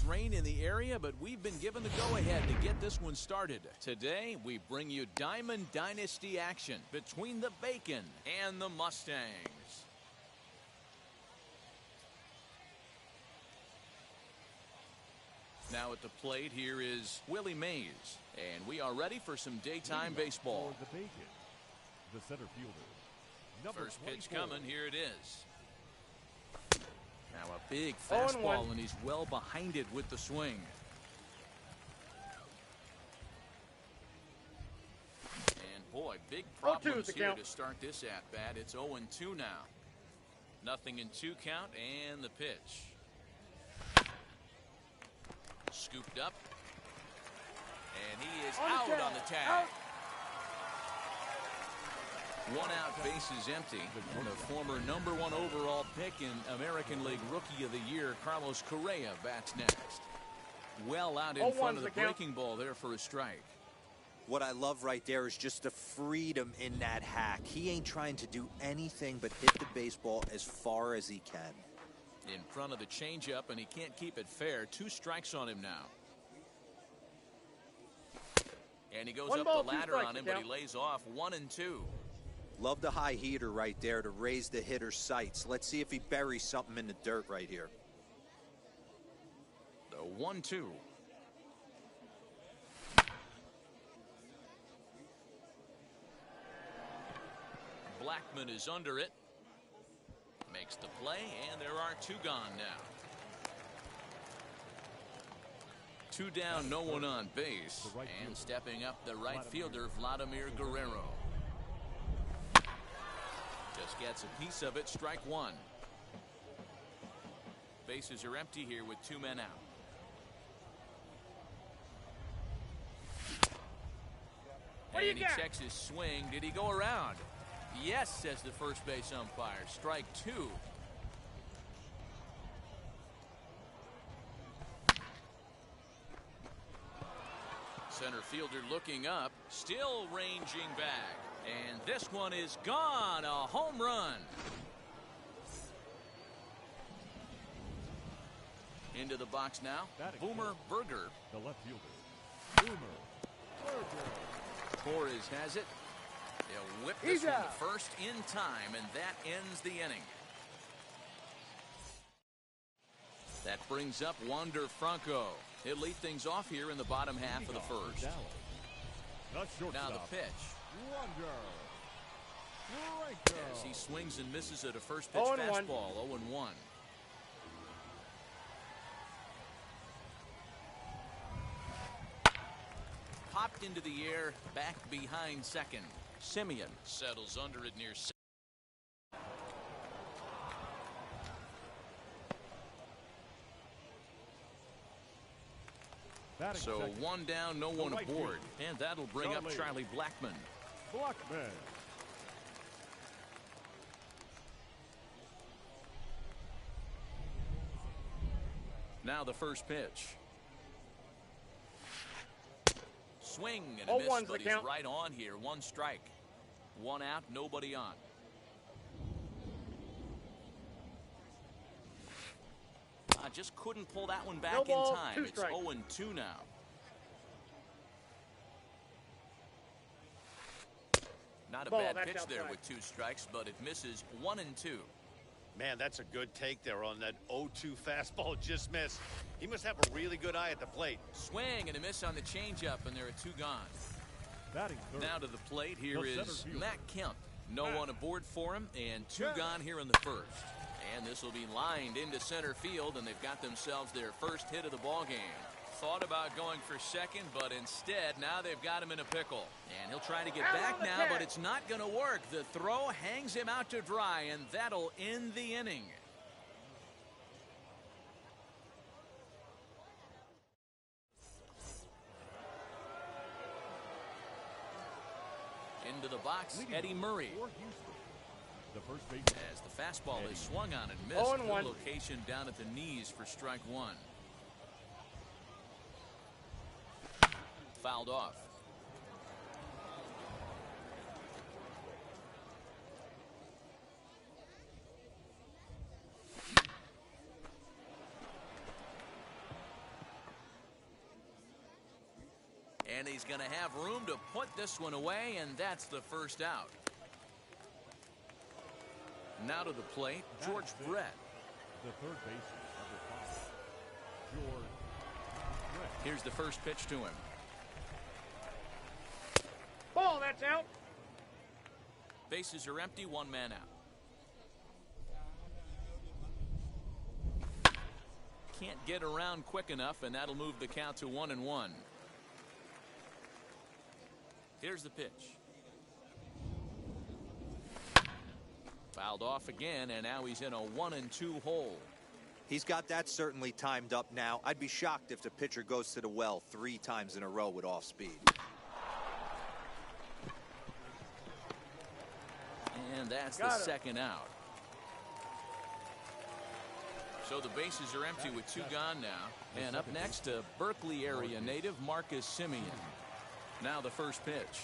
rain in the area, but we've been given the go-ahead to get this one started. Today, we bring you Diamond Dynasty action between the Bacon and the Mustangs. Now at the plate, here is Willie Mays, and we are ready for some daytime baseball. For the Bacon, the center fielder. Number First pitch 24. coming, here it is. Now a big fastball, and he's well behind it with the swing. And boy, big problems here to start this at-bat. It's 0-2 now. Nothing in 2 count, and the pitch. Scooped up. And he is out on the tag. 1 out, bases empty. And the former #1 overall pick in American League Rookie of the Year, Carlos Correa, bats next. Well out in front of the breaking ball there for a strike. What I love right there is just the freedom in that hack. He ain't trying to do anything but hit the baseball as far as he can. In front of the changeup, and he can't keep it fair. 2 strikes on him now. And he goes up the ladder on him, but he lays off 1-2. Love the high heater right there to raise the hitter's sights. Let's see if he buries something in the dirt right here. The 1-2. Blackman is under it. Makes the play, and there are 2 gone now. 2 down, no one on base. And stepping up, the right fielder, Vladimir Guerrero. Just gets a piece of it, strike 1. Bases are empty here with 2 men out. And he checks his swing. Did he go around? Yes, says the first base umpire. Strike 2. Center fielder looking up, still ranging back. And this one is gone. A home run. Into the box now. Boomer Berger. The left fielder. Boomer Berger. Torres has it. They'll whip this one to first in time, and that ends the inning. That brings up Wander Franco. He'll lead things off here in the bottom half of the first. Now the pitch. As he swings and misses at a first pitch fastball, 0-1. Popped into the air, back behind second. Simeon settles under it near second. So 1 down, no one aboard. And that'll bring up Charlie Blackman. Now the first pitch. Swing and a miss, but he's right on here. 1 strike. 1 out, nobody on. Just couldn't pull that one back in time. It's 0-2 now. Not a bad pitch there with 2 strikes, but it misses. 1-2. Man, that's a good take there on that 0-2 fastball. Just missed. He must have a really good eye at the plate. Swing and a miss on the changeup, and there are 2 gone. Now to the plate. Here is Matt Kemp. No one aboard for him, and 2 gone here in the first. And this will be lined into center field, and they've got themselves their first hit of the ball game. Thought about going for second, but instead now they've got him in a pickle. And he'll try to get back now, but it's not going to work. The throw hangs him out to dry, and that'll end the inning. Into the box, Eddie Murray. As the fastball is swung on and missed. Good location down at the knees for strike 1. Fouled off. And he's going to have room to put this one away, and that's the first out. Now to the plate, George Brett. The third baseman, number 5, George Brett. Here's the first pitch to him. Ball, that's out. Bases are empty, one man out. Can't get around quick enough, and that'll move the count to 1-1. Here's the pitch. Fouled off again, and now he's in a 1-2 hole. He's got that certainly timed up now. I'd be shocked if the pitcher goes to the well 3 times in a row with off speed. And that's the second out. So the bases are empty with 2 gone now. And up next, a Berkeley area native, Marcus Simeon. Now the first pitch.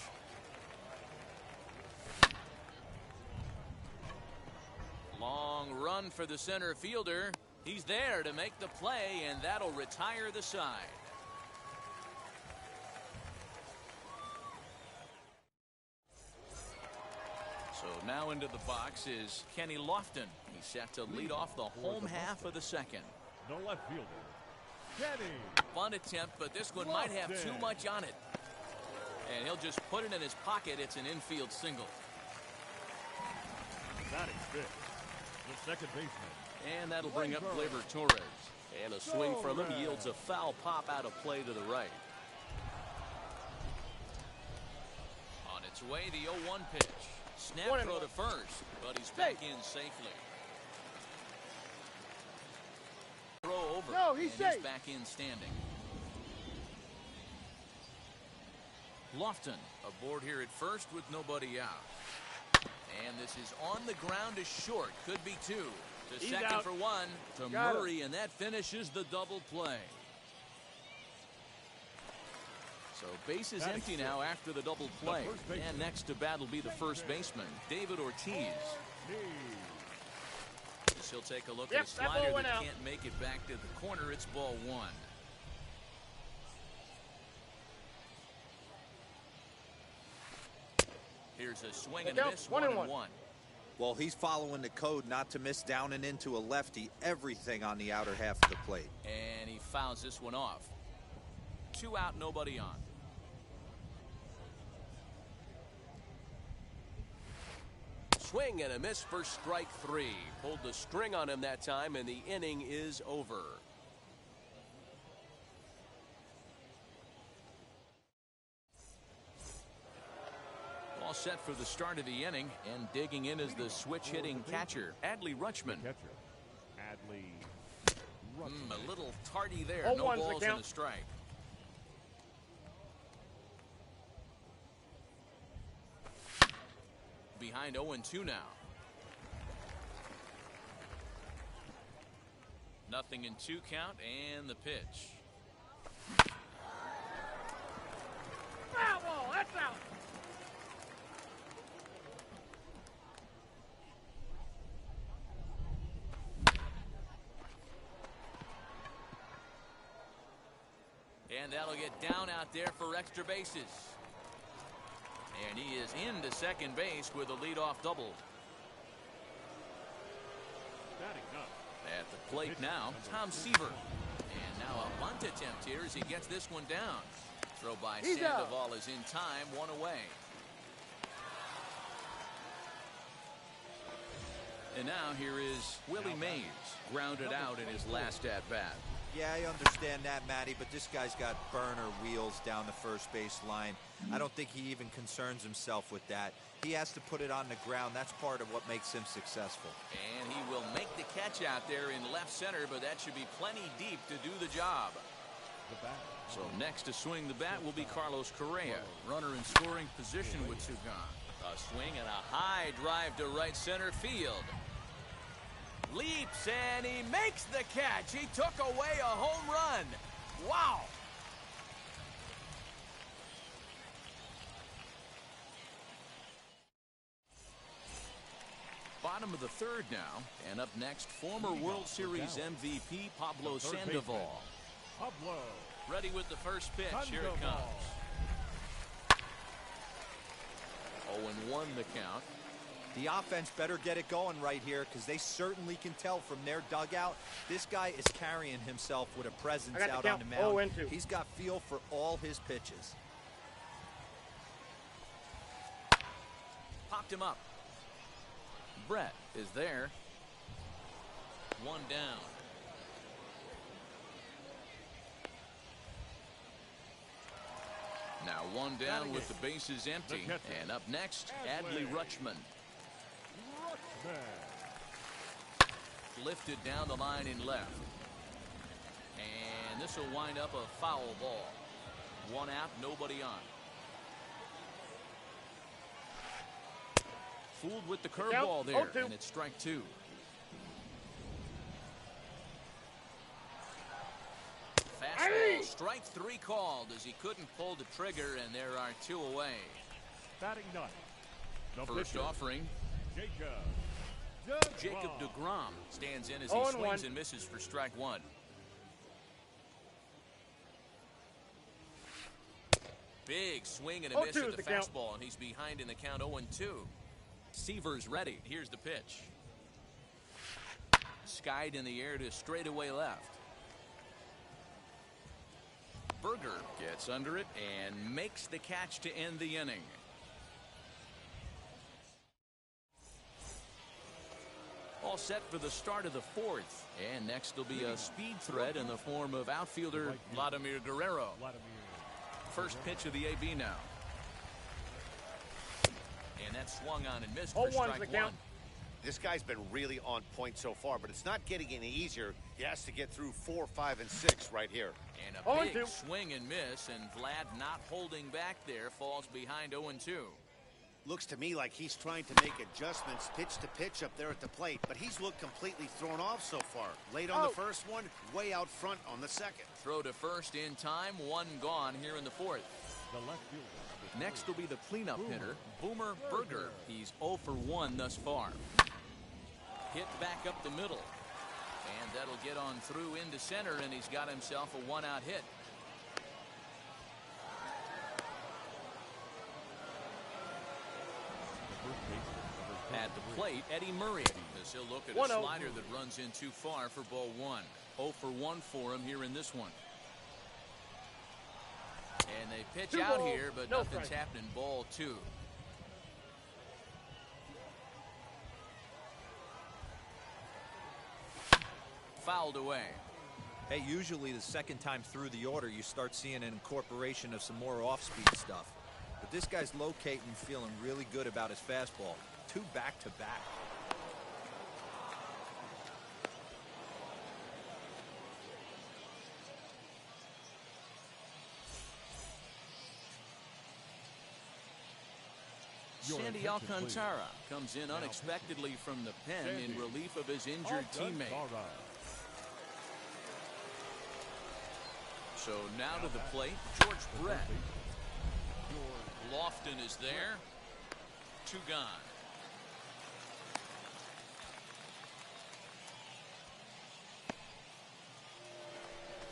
Long run for the center fielder. He's there to make the play, and that'll retire the side. So now into the box is Kenny Lofton. He's set to lead off the home half of the second. No left fielder, Kenny. Fun attempt, but this one might have too much on it. And he'll just put it in his pocket. It's an infield single. Batting fifth, the second baseman. And that'll bring up Gleyber Torres. And a swing from him yields a foul pop out of play to the right. On its way, the 0-1 pitch. Snap throw to first, but he's back in safely. Throw over, No, he's and he's back in standing. Lofton aboard here at first with nobody out. And this is on the ground to short. Could be 2. To He's second out. for 1. To Got Murray, and that finishes the double play. So bases empty now after the double play. And next to bat will be the first baseman, David Ortiz. As he'll take a look at a slider that can't make it back to the corner. It's ball 1. Here's a swing and a miss, 1-1. Well, he's following the code not to miss down and into a lefty. Everything on the outer half of the plate. And he fouls this one off. 2 out, nobody on. Swing and a miss for strike 3. Pulled the string on him that time, and the inning is over. All set for the start of the inning, and digging in is the switch-hitting catcher, Adley Rutschman. Catcher, Adley Rutschman. A little tardy there. 0-1's No the balls count. and a strike. Behind 0-2 now. Nothing in 2 count, and the pitch. Foul ball, that's out. And that'll get down out there for extra bases. And he is into second base with a leadoff double. Batting up. At the plate now, Tom Seaver. And now a bunt attempt here as he gets this one down. Throw by Sandoval is in time, 1 away. And now here is Willie Mays, grounded out in his last at-bat. Yeah, I understand that, Matty, but this guy's got burner wheels down the first base line. I don't think he even concerns himself with that. He has to put it on the ground. That's part of what makes him successful. And he will make the catch out there in left center, but that should be plenty deep to do the job. So next to swing the bat will be Carlos Correa, runner in scoring position with 2 gone. A swing and a high drive to right center field. Leaps and he makes the catch. He took away a home run. Wow. Bottom of the 3rd now, and up next, former World Series MVP Pablo Sandoval. Pablo. Ready with the first pitch. Here it comes. 0-1 the count. The offense better get it going right here because they certainly can tell from their dugout. This guy is carrying himself with a presence out on the mound. He's got feel for all his pitches. Popped him up. Brett is there. One down. Now one down with the bases empty. And up next, Adley Rutschman. Lifted down the line in left. And this will wind up a foul ball. One out, nobody on. Fooled with the curveball there, and it's strike two. Fastball, strike three called as he couldn't pull the trigger, and there are two away. Batting ninth. First offering. Jacob deGrom stands in as he swings and misses for strike one. Big swing and a miss at the fastball, and he's behind in the count 0-2. Seaver's ready. Here's the pitch. Skied in the air to straightaway left. Berger gets under it and makes the catch to end the inning. All set for the start of the fourth. And next will be a speed threat in the form of outfielder Vladimir Guerrero. First pitch of the AB now. And that's swung on and missed for strike one. This guy's been really on point so far, but it's not getting any easier. He has to get through 4, 5, and 6 right here. And a big swing and miss, and Vlad not holding back there, falls behind 0-2. Looks to me like he's trying to make adjustments pitch to pitch up there at the plate, but he's looked completely thrown off so far. Late on the first one, way out front on the second. Throw to first in time, one gone here in the fourth. Next will be the cleanup hitter, Boomer Berger. He's 0 for 1 thus far. Hit back up the middle. And that'll get on through into center, and he's got himself a one-out hit. At the plate, Eddie Murray, as he'll look at a slider that runs in too far for ball one. 0 for 1 for him here in this one. And they pitch out here, but nothing's happening. Ball two. Fouled away. Hey, usually the second time through the order, you start seeing an incorporation of some more off-speed stuff. But this guy's locating, feeling really good about his fastball. 2 back-to-back. Sandy Alcantara comes in unexpectedly from the pen in relief of his injured teammate. So now to the plate, George Brett. Lofton is there. 2 gone.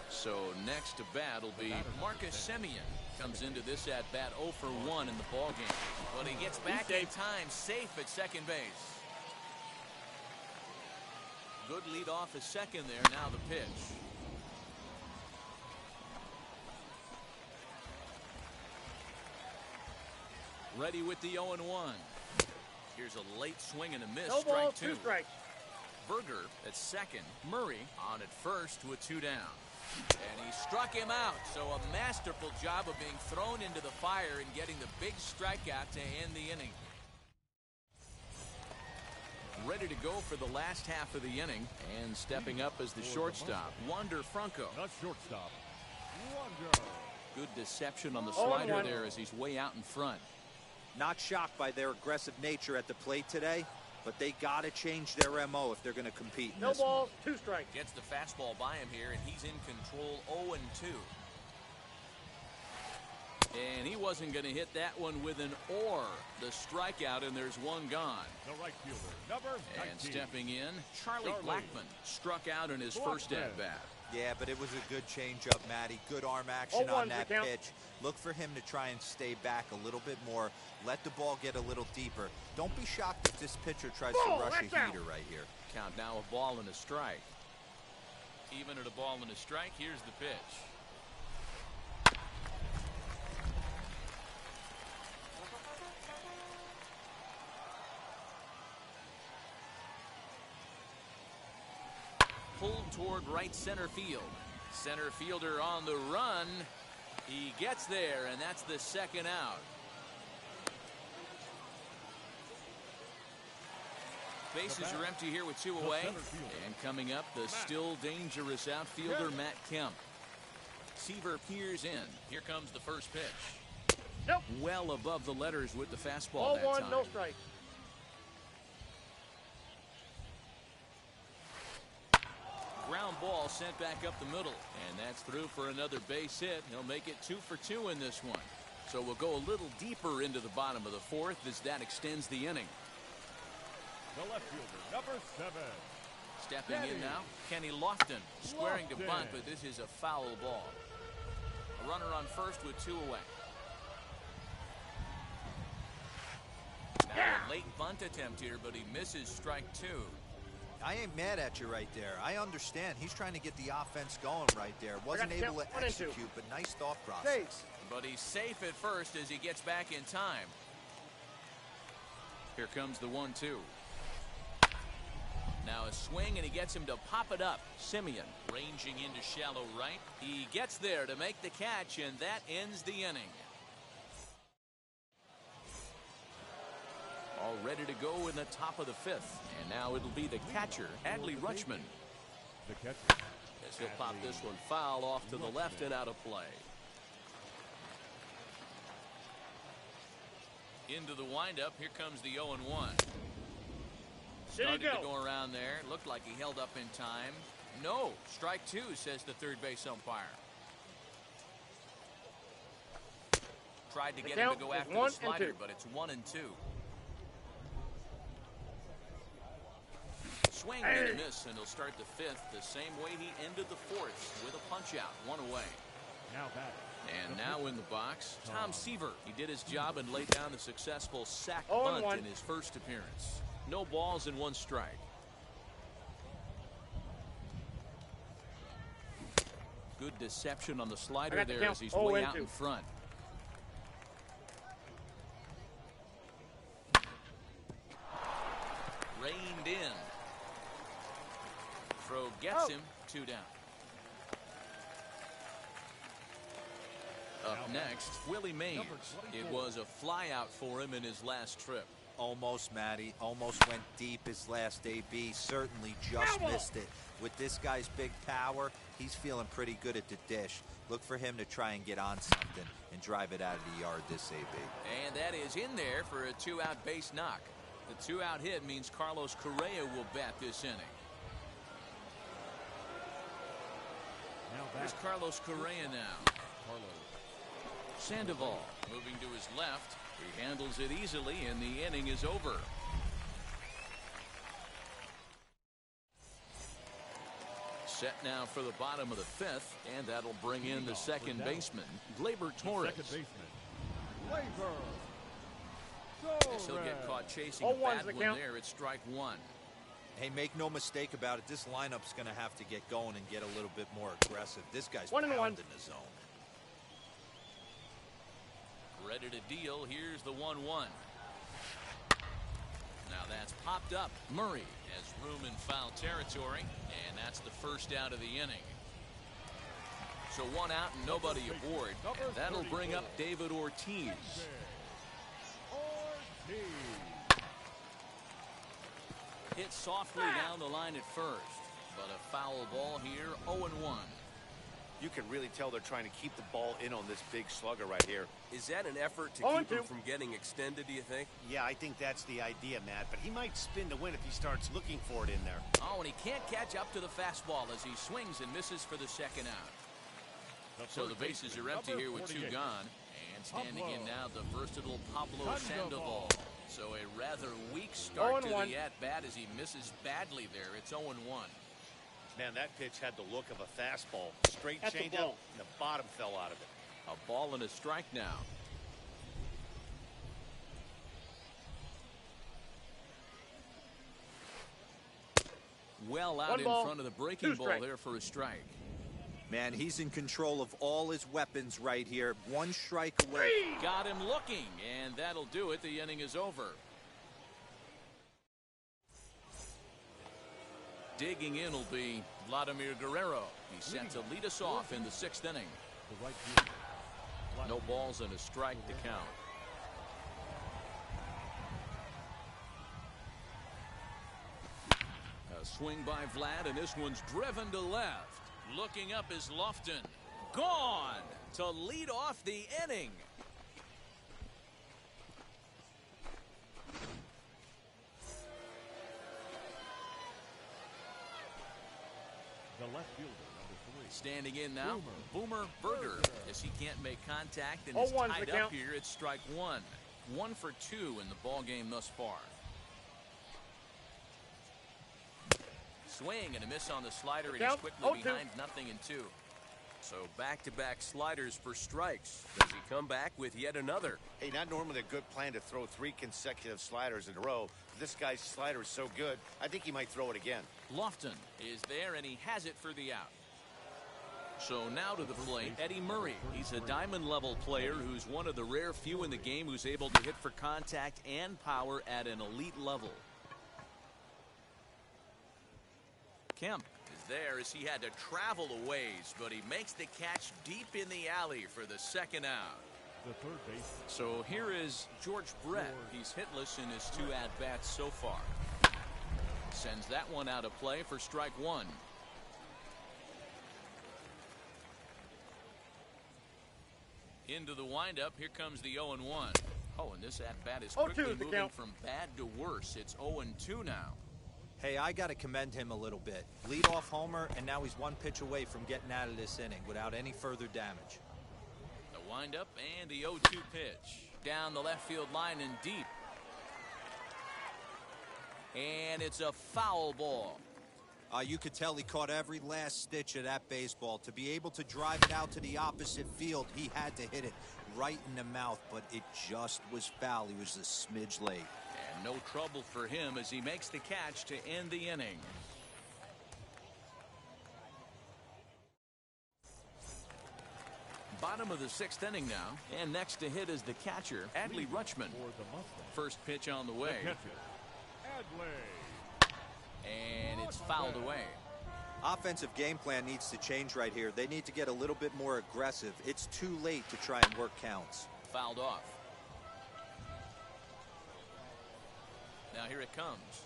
So next to bat will be Marcus Semien. Comes into this at bat 0 for 1 in the ballgame. But he gets back in time, safe at second base. Good lead off at second there. Now the pitch. Ready with the 0-1. Here's a late swing and a miss. Strike two. Berger at second. Murray on at first with 2 down. And he struck him out. So a masterful job of being thrown into the fire and getting the big strikeout to end the inning. Ready to go for the last half of the inning, and stepping up as the shortstop, Wander Franco. Good deception on the slider there as he's way out in front. Not shocked by their aggressive nature at the plate today, but they got to change their MO if they're going to compete in this one. 2 strikes. Gets the fastball by him here, and he's in control. 0-2. And he wasn't going to hit that one with an or. The strikeout, and there's one gone. The right fielder, number 19. And stepping in, Charlie Blackmon struck out in his first at-bat. Yeah, but it was a good changeup, Matty. Good arm action on that pitch. Look for him to try and stay back a little bit more. Let the ball get a little deeper. Don't be shocked if this pitcher tries to rush a heater right here. Count now a ball and a strike. Even at a ball and a strike, here's the pitch. Pulled toward right center field. Center fielder on the run. He gets there, and that's the second out. Bases are empty here with two away. And coming up, the still dangerous outfielder, Matt Kemp. Seaver peers in. Here comes the first pitch. Nope. Well above the letters with the fastball Ball that one, time. no strike. Ground ball sent back up the middle, and that's through for another base hit. He'll make it 2 for 2 in this one. So we'll go a little deeper into the bottom of the fourth as that extends the inning. The left fielder, number 7. Stepping in now, Kenny Lofton squaring to bunt, but this is a foul ball. A runner on first with 2 away. Now a late bunt attempt here, but he misses strike 2. I ain't mad at you right there. I understand. He's trying to get the offense going right there. Wasn't able to execute, but nice thought process. But he's safe at first as he gets back in time. Here comes the 1-2. Now a swing, and he gets him to pop it up. Simeon ranging into shallow right. He gets there to make the catch, and that ends the inning. All ready to go in the top of the 5th. And now it'll be the catcher, Adley Rutschman. The catcher. As he'll pop this one foul off to the left and out of play. Into the windup. Here comes the 0-1. Started to go around there. Looked like he held up in time. No. Strike 2, says the third base umpire. Tried to get him to go after the slider, but it's 1-2. Swing and a miss, and he'll start the 5th the same way he ended the 4th with a punch out, 1 away. Now back. And now in the box, Tom Seaver. He did his job and laid down the successful sac bunt in his first appearance. No balls and 1 strike. Good deception on the slider there as he's way out in front. Reined in. Throw gets him, 2 down. Up next, Willie Mays. It was a flyout for him in his last trip. Almost, Matty. Almost went deep his last AB. Certainly just missed it. With this guy's big power, he's feeling pretty good at the dish. Look for him to try and get on something and drive it out of the yard this AB. And that is in there for a 2-out base knock. The 2-out hit means Carlos Correa will bat this inning. Here's Carlos Correa now. Sandoval moving to his left. He handles it easily, and the inning is over. Set now for the bottom of the 5th, and that'll bring in the second baseman, Gleyber Torres. Second baseman, Gleyber. Guess he'll get caught chasing a bad one there at strike 1. Hey, make no mistake about it. This lineup's going to have to get going and get a little bit more aggressive. This guy's pounding the zone. Ready to deal. Here's the 1-1. Now that's popped up. Murray has room in foul territory, and that's the first out of the inning. So 1 out and nobody aboard, and that'll bring up David Ortiz. Hit softly down the line at first, but a foul ball here, 0-1. You can really tell they're trying to keep the ball in on this big slugger right here. Is that an effort to keep him from getting extended, do you think? Yeah, I think that's the idea, Matt. But he might spin to win if he starts looking for it in there. Oh, and he can't catch up to the fastball as he swings and misses for the second out. So the bases are empty here with 2 gone. And standing in now, the versatile Pablo Sandoval. So a rather weak start to the at-bat as he misses badly there. It's 0-1. Man, that pitch had the look of a fastball. Straight changeup, and the bottom fell out of it. A ball and a strike now. Well out in front of the breaking ball there for a strike. Man, he's in control of all his weapons right here. 1 strike away. Got him looking, and that'll do it. The inning is over. Digging in will be Vladimir Guerrero. He's set to lead us off in the 6th inning. No balls and a strike to count. A swing by Vlad, and this one's driven to left. Looking up is Lofton. Gone to lead off the inning. The left fielder, number 3. Standing in now, Boomer Berger. As he can't make contact and is tied up here, it's strike 1. 1 for 2 in the ball game thus far. Swing and a miss on the slider, and he's quickly behind 0-2. So back-to-back sliders for strikes. Does he come back with yet another? Hey, not normally a good plan to throw 3 consecutive sliders in a row. But this guy's slider is so good, I think he might throw it again. Lofton is there, and he has it for the out. So now to the plate, Eddie Murray. He's a diamond-level player who's one of the rare few in the game who's able to hit for contact and power at an elite level. Kemp is there as he had to travel a ways, but he makes the catch deep in the alley for the 2nd out. The third base. So here is George Brett. He's hitless in his 2 at-bats so far. Sends that one out of play for strike 1. Into the windup. Here comes the 0-1. Oh, and this at-bat is quickly moving from bad to worse. It's 0-2 now. Hey, I got to commend him a little bit. Lead-off homer, and now he's 1 pitch away from getting out of this inning without any further damage. The windup and the 0-2 pitch. Down the left field line and deep. And it's a foul ball. You could tell he caught every last stitch of that baseball. To be able to drive it out to the opposite field, he had to hit it right in the mouth, but it just was foul. He was a smidge late. And no trouble for him as he makes the catch to end the inning. Bottom of the 6th inning now, and next to hit is the catcher, Adley Rutschman. First pitch on the way. And it's fouled away. Offensive game plan needs to change right here. They need to get a little bit more aggressive. It's too late to try and work counts. Fouled off. Now here it comes.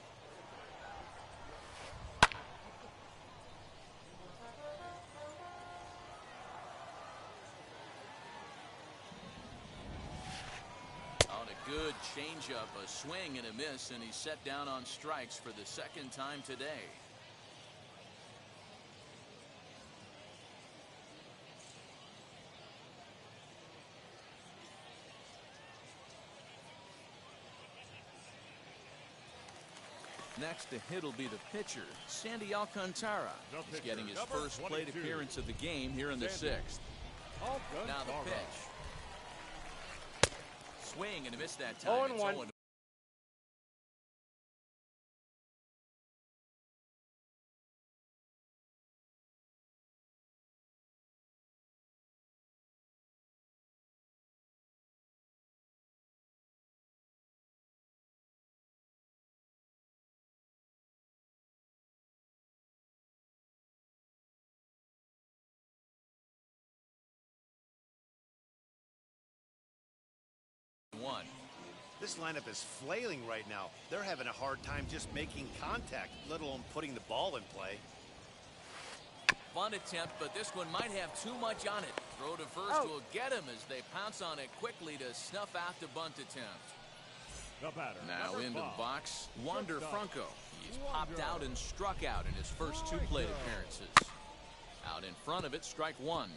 On a good changeup, a swing and a miss, and he's set down on strikes for the 2nd time today. Next to hit will be the pitcher, Sandy Alcantara. He's getting his first plate appearance of the game here in the 6th. Now the pitch. Swing and a miss that time. 0-1. This lineup is flailing right now. They're having a hard time just making contact, let alone putting the ball in play. Bunt attempt, but this one might have too much on it. Throw to first will get him as they pounce on it quickly to snuff out the bunt attempt. The batter, now into the box, Wander Franco. He's popped out and struck out in his first 2 plate appearances. Out in front of it, strike 1.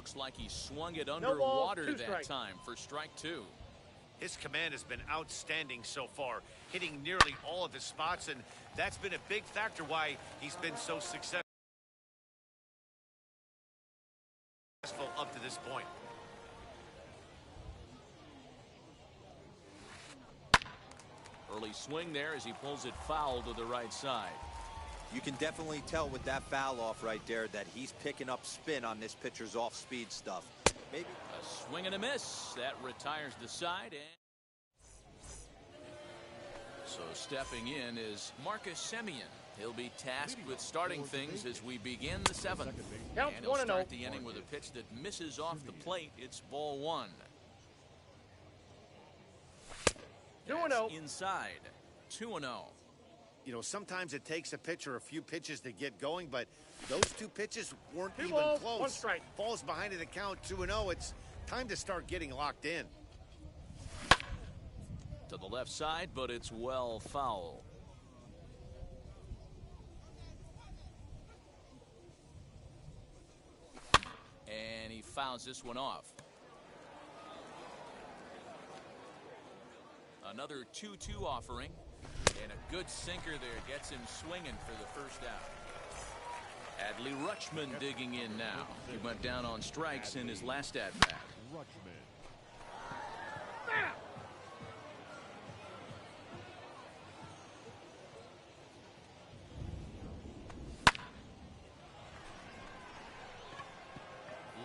looks like he swung it No ball, underwater 2 that strikes. time for strike 2. His command has been outstanding so far, hitting nearly all of his spots, and that's been a big factor why he's been so successful up to this point. Early swing there as he pulls it foul to the right side. You can definitely tell with that foul off right there that he's picking up spin on this pitcher's off-speed stuff. Maybe A swing and a miss. That retires the side. And so stepping in is Marcus Semien. He'll be tasked with starting things as we begin the 7th. Count And he'll 1-0. start the inning with a pitch that misses off the plate. It's ball 1. 2-0. Inside. 2-0. You know, sometimes it takes a pitcher a few pitches to get going, but those 2 pitches weren't 2 even balls, close. 1 strike. Falls behind in the count, 2-0. It's time to start getting locked in. To the left side, but it's well foul. And he fouls this one off. Another 2-2 offering. And a good sinker there gets him swinging for the first out. Adley Rutschman digging in now. He went down on strikes in his last at-bat. Rutschman.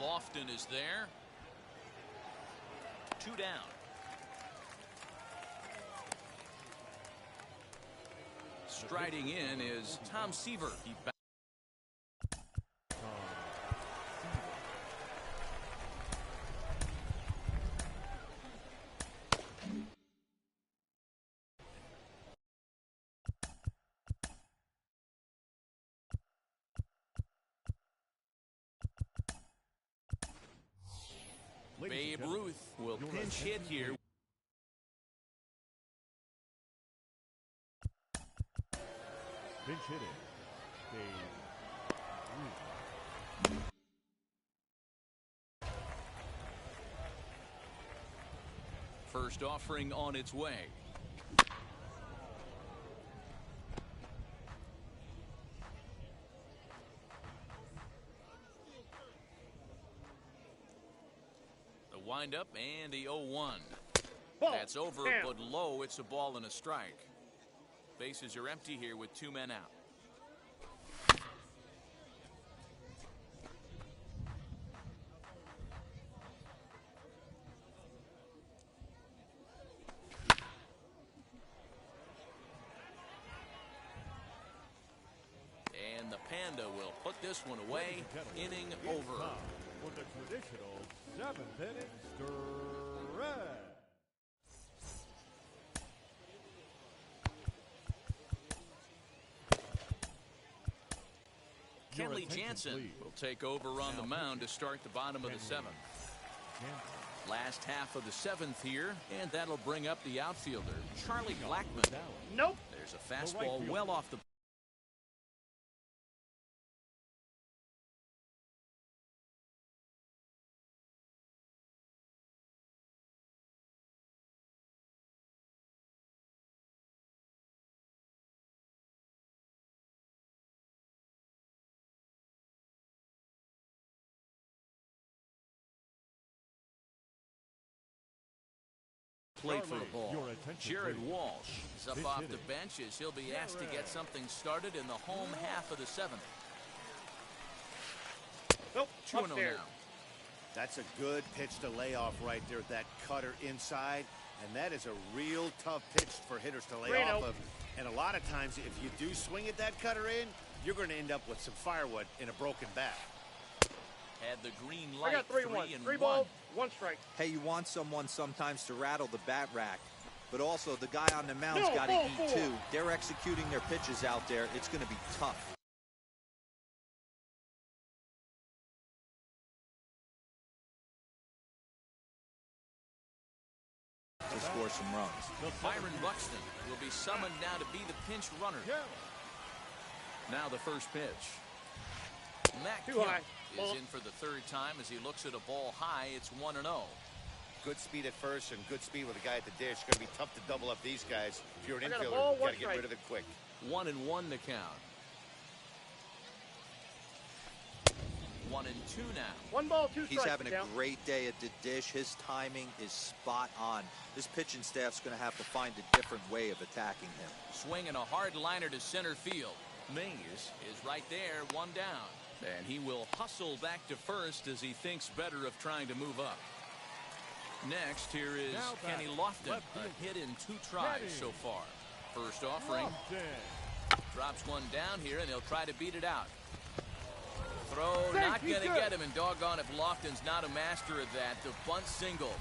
Lofton is there. 2 down. Striding in is Tom Seaver. He Babe Ruth will pinch hit here. Pinch hitting. Babe Ruth. First offering on its way. The windup and the 0-1. That's over, but low. It's a ball and a strike. Bases are empty here with 2 men out. And the Panda will put this one away. Inning over. Time for the traditional 7th inning stretch. Kenley Jansen will take over on the mound to start the bottom of the 7th. Last half of the 7th here, and that'll bring up the outfielder, Charlie Blackmon. Nope. There's a fastball well off the plate for the ball. Jared Walsh is up off the bench as he'll be asked to get something started in the home half of the 7th. Nope. 2-0 now. That's a good pitch to lay off right there, that cutter inside. And that is a real tough pitch for hitters to lay off of. And a lot of times, if you do swing at that cutter in, you're going to end up with some firewood in a broken bat. Had the green I light. got 3-1. 3 balls, 1 strike. Hey, you want someone sometimes to rattle the bat rack, but also the guy on the mound's got to eat too. They're executing their pitches out there. It's going to be tough to score some runs. Byron Buxton will be summoned now to be the pinch runner. Now the first pitch. Matt Too Kemp high. is Ball. in for the third time as he looks at a ball high. It's 1-0. Good speed at first and good speed with a guy at the dish. Going to be tough to double up these guys. If you're an I got a infielder, ball, you one got to get strike. rid of it quick. 1-1 to count. 1-2 now. 1 ball, 2 strikes. He's having a Down. great day at the dish. His timing is spot on. This pitching staff's going to have to find a different way of attacking him. Swinging a hard liner to center field. Mays is right there, 1 down. And he will hustle back to first as he thinks better of trying to move up. Next, here is Now back, Kenny Lofton. left A field. hit in 2 tries Kenny. so far. First offering. Lofton. Drops one down here, and he'll try to beat it out. Throw Safe, not he's going to good. get him, and doggone if Lofton's not a master of that. The bunt single.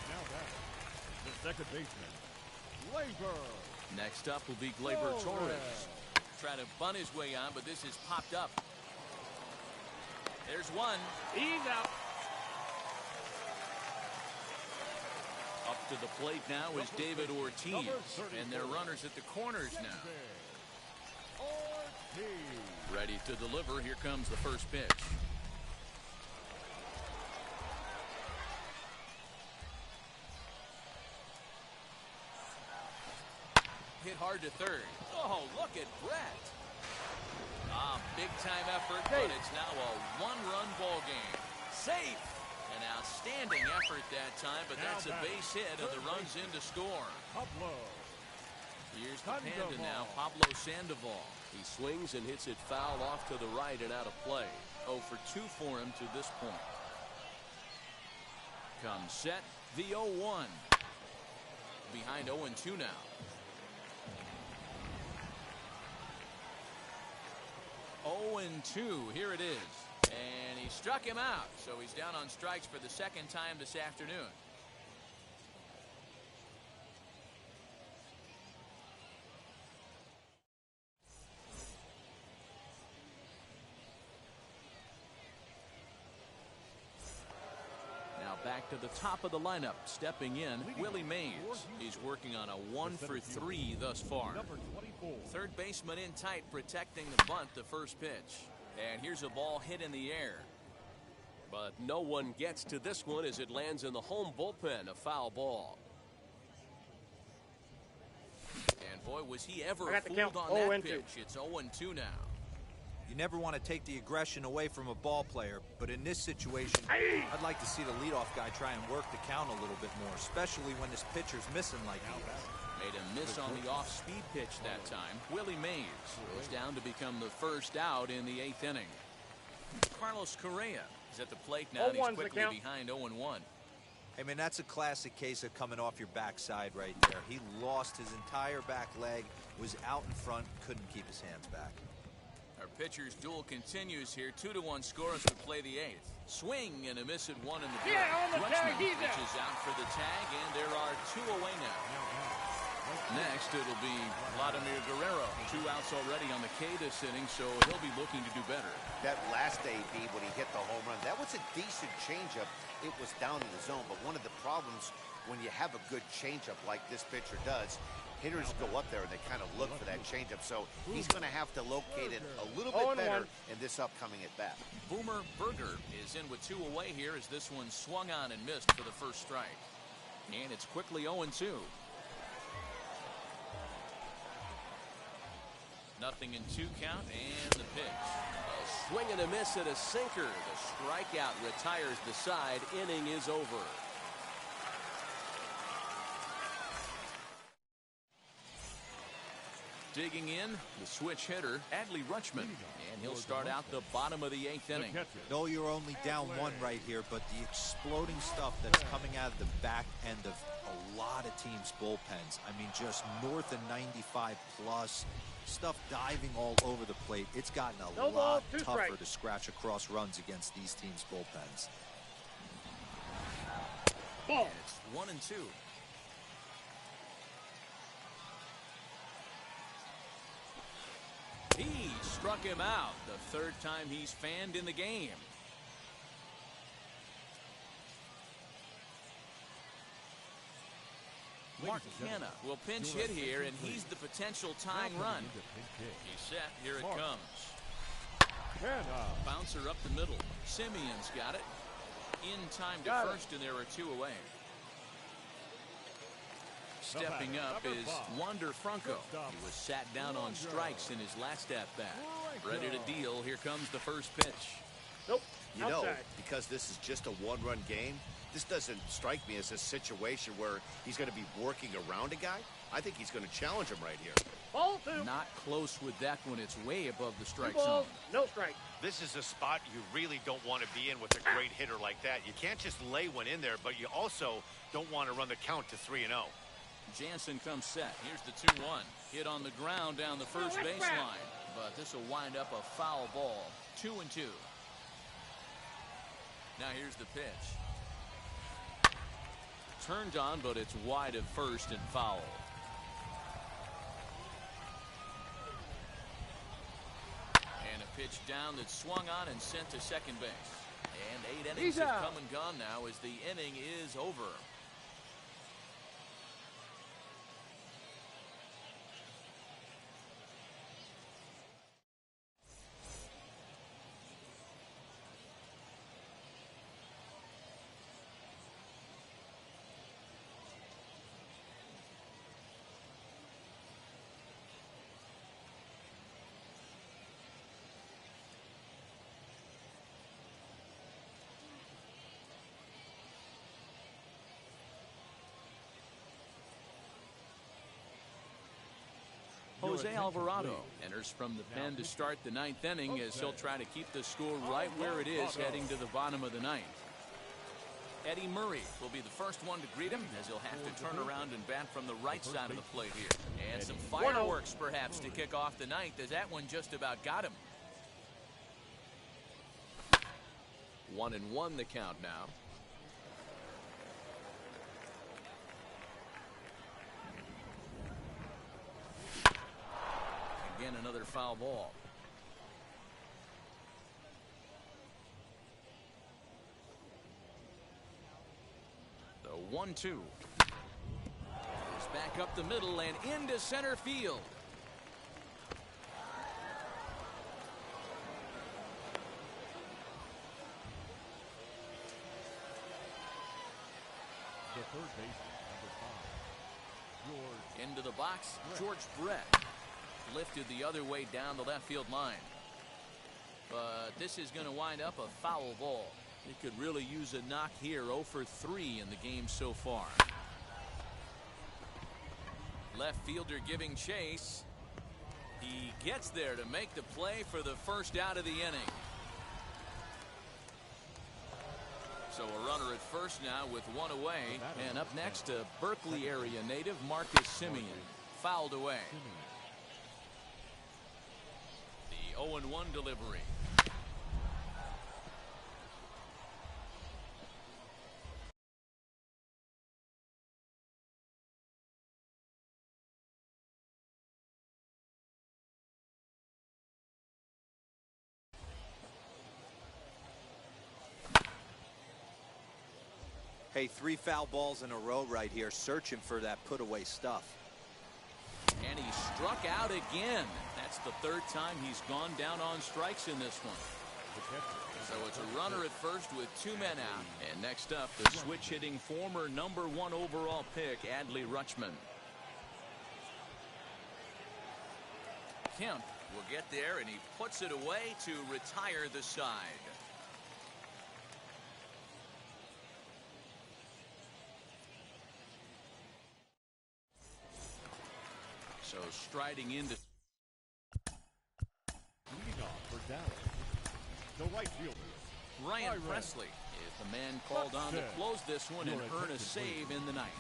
Now back, the second baseman, Labor. Next up will be Gleyber Torres. Torres. Trying to bunt his way on, but this is popped up. There's one. He's out. Up to the plate now is David Ortiz, and they're runners at the corners now. Ortiz. Ready to deliver. Here comes the first pitch. Hit hard to third. Oh, look at Brett. Big time effort, but it's now a 1-run ball game. Safe. An outstanding effort that time, but that's a base hit, and the run's in to score. Pablo. Here's the panda Sandoval. now, Pablo Sandoval. He swings and hits it foul off to the right and out of play. 0 for 2 for him to this point. Comes set, the 0-1. Behind 0-2 now. 0-2, here it is. And he struck him out, so he's down on strikes for the second time this afternoon. Now back to the top of the lineup, stepping in, Willie Mays. He's working on a 1 for 3 thus far. Number 24. Third baseman in tight, protecting the bunt, the first pitch. And here's a ball hit in the air. But no one gets to this one as it lands in the home bullpen, a foul ball. And boy, was he ever I got the fooled count. on that 0-2. pitch. It's 0-2 now. You never want to take the aggression away from a ball player, but in this situation, I'd like to see the leadoff guy try and work the count a little bit more, especially when this pitcher's missing like he is. Made a miss on the off-speed pitch that time. Willie Mays is down to become the first out in the 8th inning. Carlos Correa is at the plate now, and he's 0-1's the quickly count. behind 0-1. I mean, that's a classic case of coming off your backside right there. He lost his entire back leg, was out in front, couldn't keep his hands back. Our pitcher's duel continues here. 2-1 score as we play the 8th. Swing and a miss at 1 in the dirt. Yeah, on the tag, Rutschman he's out. reaches out for the tag, and there are 2 away now. Next, it'll be Vladimir Guerrero. 2 outs already on the K this inning, so he'll be looking to do better. That last AB when he hit the home run, that was a decent changeup. It was down in the zone, but one of the problems when you have a good changeup like this pitcher does, hitters go up there and they kind of look for that changeup. So he's going to have to locate it a little bit 0-1. better in this upcoming at bat. Boomer Berger is in with 2 away here as this one swung on and missed for the first strike. And it's quickly 0-2. Nothing in 2 count, and the pitch. A swing and a miss at a sinker. The strikeout retires the side. Inning is over. Digging in, the switch hitter, Adley Rutschman. And he'll start out the bottom of the 8th inning. No, you're only down 1 right here, but the exploding stuff that's coming out of the back end of a lot of teams' bullpens. I mean, just north of 95 plus. Stuff diving all over the plate. It's gotten a No ball, lot 2 tougher strikes. to scratch across runs against these teams' bullpens. Ball. It's 1-2. He struck him out. The 3rd time he's fanned in the game. Mark Hanna will pinch hit here, and he's the potential tying run. He's set. Here it comes. Bouncer up the middle. Simeon's got it. In time to first, and there are two away. Stepping up is Wander Franco. He was sat down on strikes in his last at-bat. Ready to deal. Here comes the first pitch. Nope. You know, because this is just a one-run game, this doesn't strike me as a situation where he's going to be working around a guy. I think he's going to challenge him right here. Ball two. Not close with that one. It's way above the strike Two balls, zone. no strike. This is a spot you really don't want to be in with a great hitter like that. You can't just lay one in there, but you also don't want to run the count to 3-0. Jansen comes set. Here's the 2-1. Hit on the ground down the first baseline. But this will wind up a foul ball. 2-2. Now here's the pitch. Turned on, but it's wide at first and foul. And a pitch down that's swung on and sent to second base. And 8 innings have come and gone now as the inning is over. Jose Alvarado enters from the pen to start the ninth inning as he'll try to keep the score right where it is heading to the bottom of the ninth. Eddie Murray will be the first one to greet him as he'll have to turn around and bat from the right side of the plate here. And some fireworks perhaps to kick off the ninth as that one just about got him. 1-1 the count now. Again, another foul ball. The 1-2. He's back up the middle and into center field. The third baseman, number 5, George. Into the box, George Brett. Lifted the other way down the left field line. But this is going to wind up a foul ball. It could really use a knock here. 0 for 3 in the game so far. Left fielder giving chase. He gets there to make the play for the first out of the inning. So a runner at first now with one away. And up next, a Berkeley area native, Marcus Simeon. Fouled away. The 0-1 delivery. Hey, 3 foul balls in a row right here, searching for that put-away stuff. And he struck out again. That's the third time he's gone down on strikes in this one. So it's a runner at first with 2 men out. And next up, the switch-hitting former #1 overall pick, Adley Rutschman. Kemp will get there, and he puts it away to retire the side. So striding into. Leading off for Dallas, the right fielder, Ryan Presley is the man called on to close this one and earn a save in the ninth.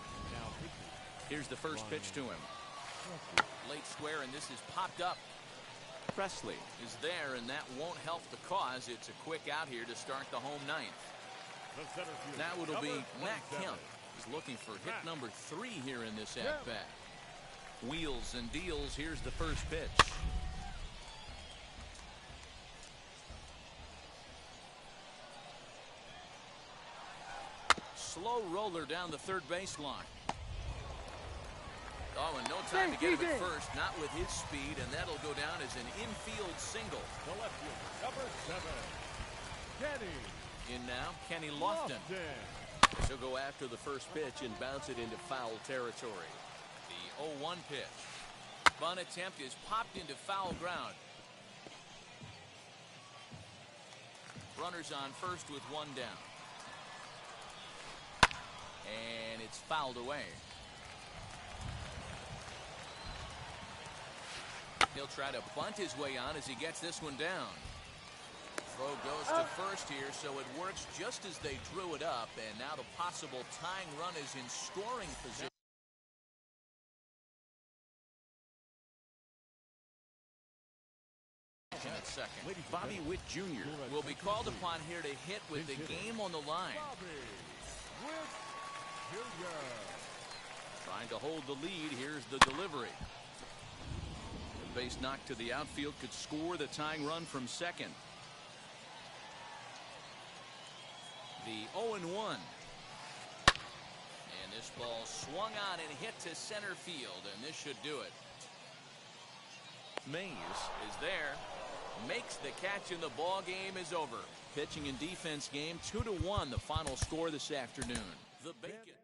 Here's the first pitch to him. Late square, and this is popped up. Presley is there, and that won't help the cause. It's a quick out here to start the home ninth. Now it'll be Matt Kemp. He's looking for hit number 3 here in this at-bat. Wheels and deals. Here's the first pitch. Slow roller down the third baseline. Oh, and no time to get him at first, not with his speed, and that'll go down as an infield single. The left fielder, number 7, Kenny. In now, Kenny Lofton. He'll go after the first pitch and bounce it into foul territory. The 0-1 pitch. Bunt attempt is popped into foul ground. Runners on first with one down. And it's fouled away. He'll try to bunt his way on as he gets this one down. Throw goes to first here, so it works just as they drew it up, and now the possible tying run is in scoring position. At second, Bobby Witt Jr. will be called upon here to hit with the game on the line. Trying to hold the lead. Here's the delivery. The base knock to the outfield could score the tying run from second. The 0-1. And this ball swung on and hit to center field, and this should do it. Mays is there, makes the catch, and the ball game is over. Pitching and defense game 2-1, the final score this afternoon. The Bacon.